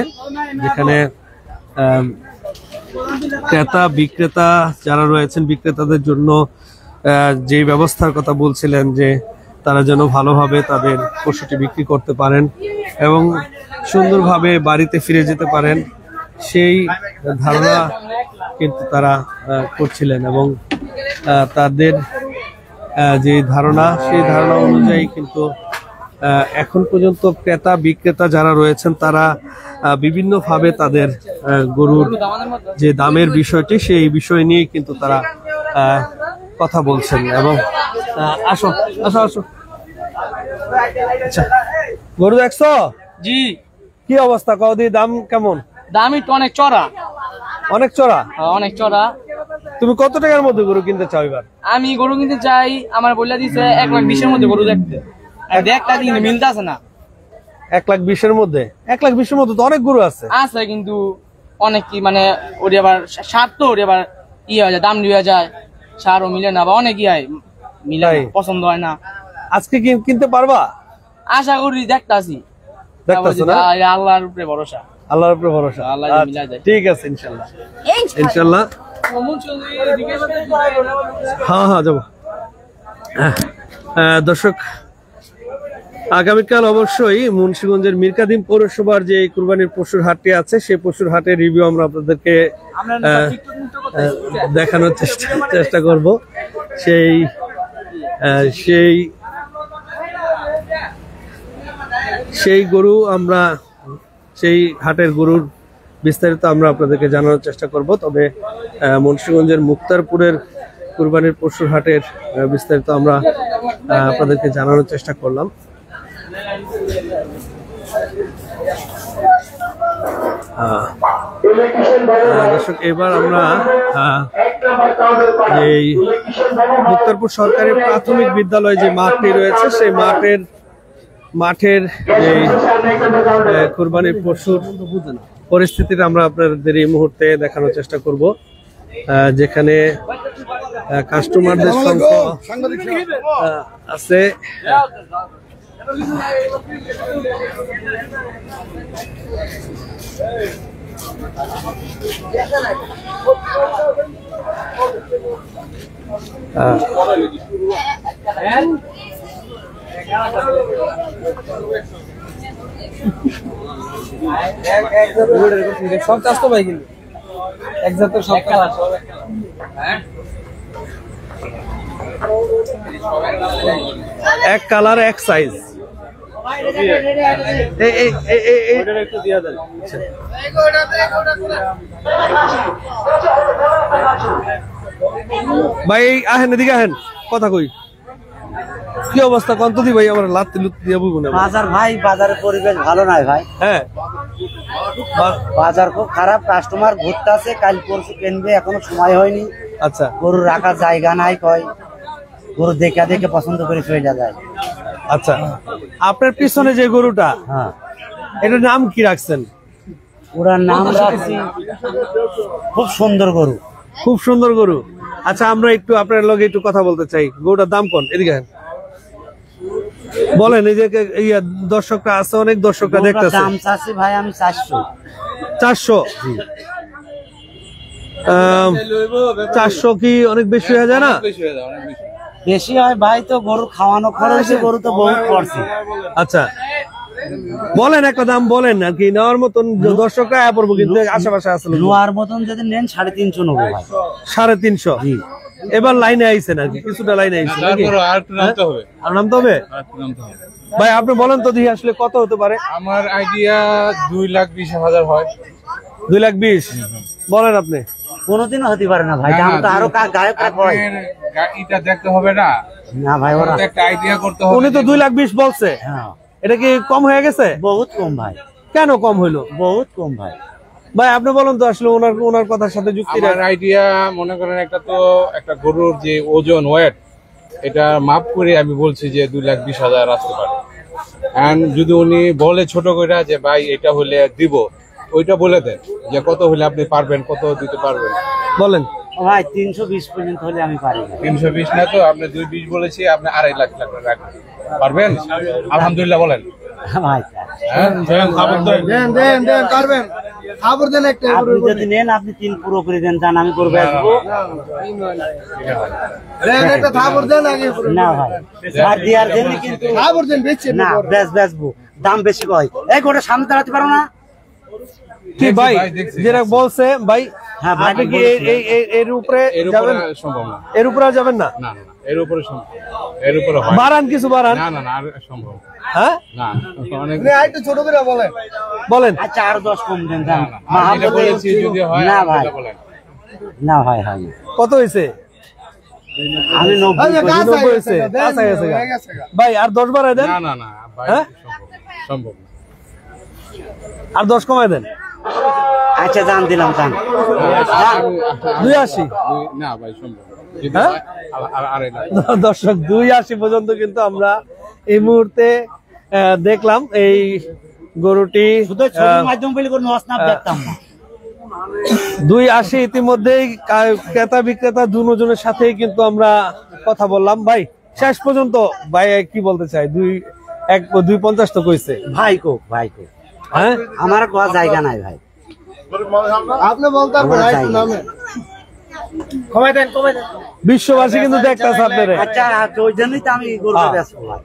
যেখানে ক্রেতা বিক্রেতা যারা রয়েছেন, বিক্রেতাদের জন্য যে ব্যবস্থার কথা বলছিলেন যে তারা যেন ভালোভাবে তাদের পশুটি বিক্রি করতে পারেন এবং সুন্দরভাবে বাড়িতে ফিরে যেতে পারেন, সেই ধারণা কিন্তু তারা করছিলেন এবং তাদের যে ধারণা, সেই ধারণা অনুযায়ী কিন্তু এখন পর্যন্ত ক্রেতা বিক্রেতা যারা রয়েছেন তারা বিভিন্নভাবে তাদের গরুর যে দামের বিষয়টি, সেই বিষয় নিয়ে কিন্তু তারা কথা বলছেন। এবং আসো আসো আসো। আচ্ছা, গরু দেখছো? জি। কি অবস্থা কদি? দাম কেমন? দাম একটু অনেক চড়া। অনেক চড়া? অনেক চড়া। তুমি কত টাকার মধ্যে গরু কিনতে চাও এবার? আমি গরু কিনতে চাই, আমার বলে দিছে 1,20,000 মধ্যে গরু দেখতে। একটা দিন মিলতেছে না। 1,20,000 মধ্যে? 1,20,000 মধ্যে তো অনেক গরু আছে। আছে কিন্তু অনেক কি মানে ওর আবার সার তো ওর আবার হয়ে যায়, দাম হয়ে যায়, সারও মিলে না বা অনেক হয় মিলে, পছন্দ হয় না। আজকে কিনতে পারবা? আশা করি, দেখতাছি। আল্লাহর উপরে ভরসা। আল্লাহর উপরে ভরসা। আল্লাহ মিলাই দেয়। ঠিক আছে, ইনশাআল্লাহ ইনশাআল্লাহ। হ্যাঁ হ্যাঁ যাবো। দর্শক আগামীকাল অবশ্যই মুন্সিগঞ্জের মিরকাদিম পৌরসভার যে কুরবানির পশুর হাটটি আছে, সেই পশুর হাটের রিভিউ আমরা আপনাদেরকে দেখানোর চেষ্টা করব। সেই গরু আমরা সেই হাটের গরুর বিস্তারিত আমরা আপনাদেরকে জানানোর চেষ্টা করব। তবে মুন্সিগঞ্জের মুক্তারপুরের কুরবানির পশুর হাটের বিস্তারিত আমরা আপনাদেরকে জানানোর চেষ্টা করলাম। দর্শক, এবার আমরা এই মুক্তারপুর সরকারি প্রাথমিক বিদ্যালয় যে মাঠটি রয়েছে সেই মাঠের এই কুরবানির পশুর পরিস্থিতিটা আমরা আপনাদের এই মুহূর্তে দেখানোর চেষ্টা করব, যেখানে কাস্টমারদের সংখ্যা আছে। সব চাষ তো ভাই, কিন্তু এক জাতের সব কালার, এক কালার এক সাইজ। ভাই আহেন, এদিকে আহেন, কথা কই। কি অবস্থা কন্তদি ভাই? আমার লাত্তি লুত্তি দিয়ে বুঝবো না বাজার ভাই, বাজারের পরিবেশ ভালো নাই ভাই। হ্যাঁ, বাজার খুব খারাপ, কাস্টমার ঘুরতে আছে, কাল পরশু কিনবে, এখনো সময় হয়নি। আচ্ছা, গরু রাখার জায়গা নাই, কয় গরু দেখে দেখে পছন্দ করে চলে যায়। আচ্ছা, আপনার পিছনে যে গরুটা, হ্যাঁ, এটার নাম কি রাখছেন? ওটার নাম রাখছি খুব সুন্দর গরু। খুব সুন্দর গরু। আচ্ছা, আমরা একটু আপনার লগে একটু কথা বলতে চাই। গরুটার দাম কোন? এদিকে বলেন। এই যে দর্শকরা আছে, অনেক দর্শকরা দেখতেছে। দাম চাচ্ছি ভাই আমি 400। 400? 400 কি অনেক বেশি হয়ে যায় না? বেশি হয় ভাই, তো গরু খাওয়ানো খরচ, গরু তো বহুত পড়ছে। আচ্ছা, বলেন একটা দাম বলেন আর কি, নেওয়ার মতন দর্শকরা পড়বো, কিন্তু আশেপাশে আসলে নেওয়ার মতন যদি নেন 350 নেবো ভাই। 350? এবার লাইনে আইছে নাকি? কিছুটা লাইনে আইছে নাকি? আর নামতে হবে ভাই? আপনি বলেন তো দেখি আসলে কত হতে পারে? আমার আইডিয়া 2,20,000 হয়। 2,20,000 বলেন আপনি? কোনোদিনও হতে পারে না ভাই, দাম তো আরো গায়ক এটা দেখতে হবে না? না ভাই, ওরা একটা আইডিয়া করতে হবে। উনি তো 2,20,000 বলছে। হ্যাঁ, এটা কি কম হয়ে গেছে? বহুত কম ভাই। কেন কম হইলো? বহুত কম ভাই। ভাই আপনি বলেন তো আসলে ওনার কথার সাথে যুক্তি। আমার আইডিয়া মনে করেন একটা গরুর যে ওজন ওয়েট, এটা মাপ করে আমি বলছি যে 2,20,000 আসতে পারে। এন্ড যদি উনি বলে ছোট করে যে ভাই এটা হলে দিব, ওইটা বলে দেন যে কত হলে আপনি পারবেন, কত দিতে পারবেন বলেন। ভাই 320 পর্যন্ত হলে আমি পারি। 320 না তো, আপনি 220 বলেছি, আপনি 2.5 লাখ টাকা রাখবেন, পারবেন? আলহামদুলিল্লাহ বলেন ভাই। যদি নেন আপনি 3 পুরো করে দেন, জান আমি করবো আসবো না ভাই, দেওয়ার জন্য কিন্তু না, বেচবো, দাম বেশি কয়। এই গোটা সামনে দাঁড়াতে পারো না কি ভাই? যেটা বলছে ভাই, হ্যাঁ ভাই, আপনি কি এর উপরে যাবেন? সম্ভব না, এর উপরে যাবেন না? না না, এর উপরে সম্ভব, এর উপরে হয়। বাড়ান, কিছু বাড়ান। না না না, আর সম্ভব। হ্যাঁ, না অনেক একটু ছোট করে বলেন। আচ্ছা, আর 10 কম দেন। এটা বলেছি যদি হয় না ভাই, বলেন। না ভাই, হয় কত হয়েছে? আমি 90 হয়েছে। ভাই আর 10 বাড়ায় দেন। না না না ভাই, সম্ভব না, আর 10 কমায় দেন। আচ্ছা, দাম দিলাম, দাম 82। না ভাই, সম্ভব না। দর্শক, 82 পর্যন্ত কিন্তু আমরা এই মুহূর্তে দেখলাম। এই গরুটি 82 ইতিমধ্যেই ক্রেতা বিক্রেতা দুজনের সাথেই কিন্তু আমরা কথা বললাম। ভাই শেষ পর্যন্ত ভাই কি বলতে চাই? 250 তো কইছে ভাই। হ্যাঁ, আমার কোয়া জায়গা নাই ভাই, আপনি বলতে বিশ্ববাসী কিন্তু দেখতেছে আপনারা। আচ্ছা, ওই জন্যই তো আমি গরুটা বেচবো ভাই।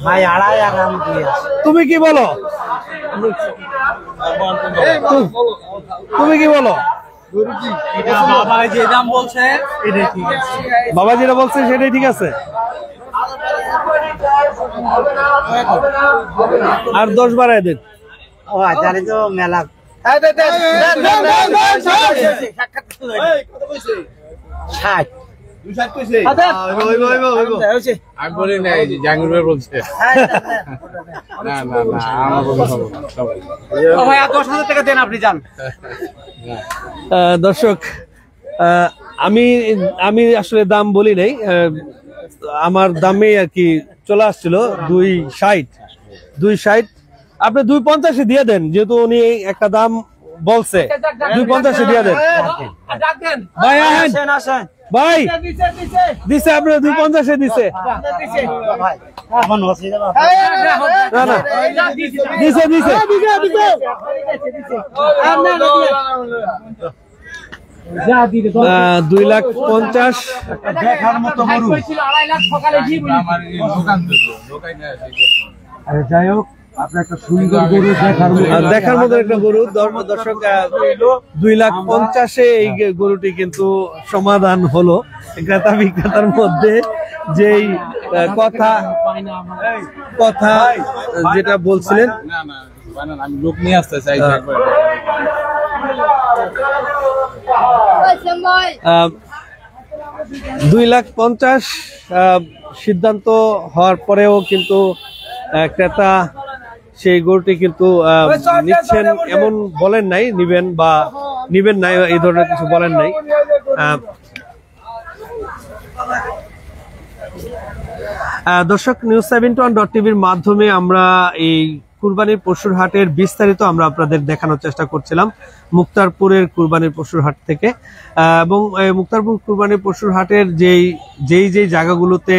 ভাই 2.5 আর আমি দিয়ে আসি। তুমি কি বলো? তুমি কি বলো? বাবা যে দাম বলছে এটাই ঠিক আছে। বাবা যেটা বলছে সেটাই ঠিক আছে। আর 10 বাড়ায় দেন। ও তাহলে তো মেলা আমি বলি না, এই যে জাহাঙ্গীর ভাই বলছে। না না না, আমার বলা হবে না, সবাই। ভাইয়া 10,000 টাকা দেন, আপনি যান। দর্শক, আমি আসলে দাম বলি নাই, আমার দামে আর কি চলে আসছিল 260। আপনি 250 দিয়ে দেন, যেহেতু উনি একটা দাম বলছে। 250 দিয়ে দেন ভাই। ভাই দিছে, আপনার 250 দিছে। না না, দিছে 2,50,000। দেখার মতো গরু। যাই হোক, আপনার একটা সুন্দর গরু দেখার মতো একটা গরু। দর্শক, 2,50,000 এই গরুটি কিন্তু সমাধান হলো ক্রেতা বিক্রেতার মধ্যে। যেই কথা যেটা বলছিলেন, না না, আমি লোক নিয়ে আসতে চাই। 2,50,000 সিদ্ধান্ত হওয়ার পরেও কিন্তু ক্রেতা সেই গরুটি কিন্তু নিচ্ছেন এমন বলেন নাই, নিবেন বা নিবেন নাই, এই ধরনের কিছু বলেন নাই। দর্শক, news721.tv-র মাধ্যমে আমরা এই কুরবানির পশুর হাটের বিস্তারিত আমরা আপনাদের দেখানোর চেষ্টা করছিলাম মুক্তারপুরের কুরবানির পশুর হাট থেকে। এবং মুক্তারপুর কুরবানির পশুর হাটের যেই জায়গাগুলোতে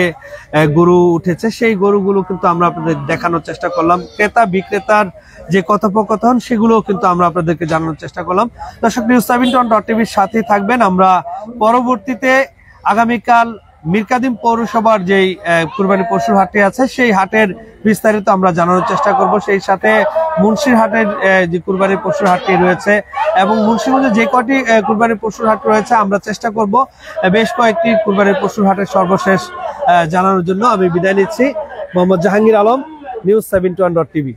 গরু উঠেছে সেই গরুগুলো কিন্তু আমরা আপনাদের দেখানোর চেষ্টা করলাম। ক্রেতা বিক্রেতার যে কথোপকথন সেগুলো কিন্তু আমরা আপনাদেরকে জানানোর চেষ্টা করলাম। দর্শক, news721.tv-র সাথেই থাকবেন। আমরা পরবর্তীতে আগামীকাল মিরকাদিম পৌরসভার যেই কুরবানি পশুর হাটটি আছে সেই হাটের বিস্তারিত আমরা জানানোর চেষ্টা করব। সেই সাথে মুন্সির হাটের যে কুরবানি পশুর হাটটি রয়েছে এবং মুন্সিগঞ্জে যে কটি কুরবানি পশুর হাট রয়েছে আমরা চেষ্টা করব বেশ কয়েকটি কুরবানি পশুর হাটের সর্বশেষ জানানোর জন্য। আমি বিদায় নিচ্ছি। মোহাম্মদ জাহাঙ্গীর আলম, news721.tv।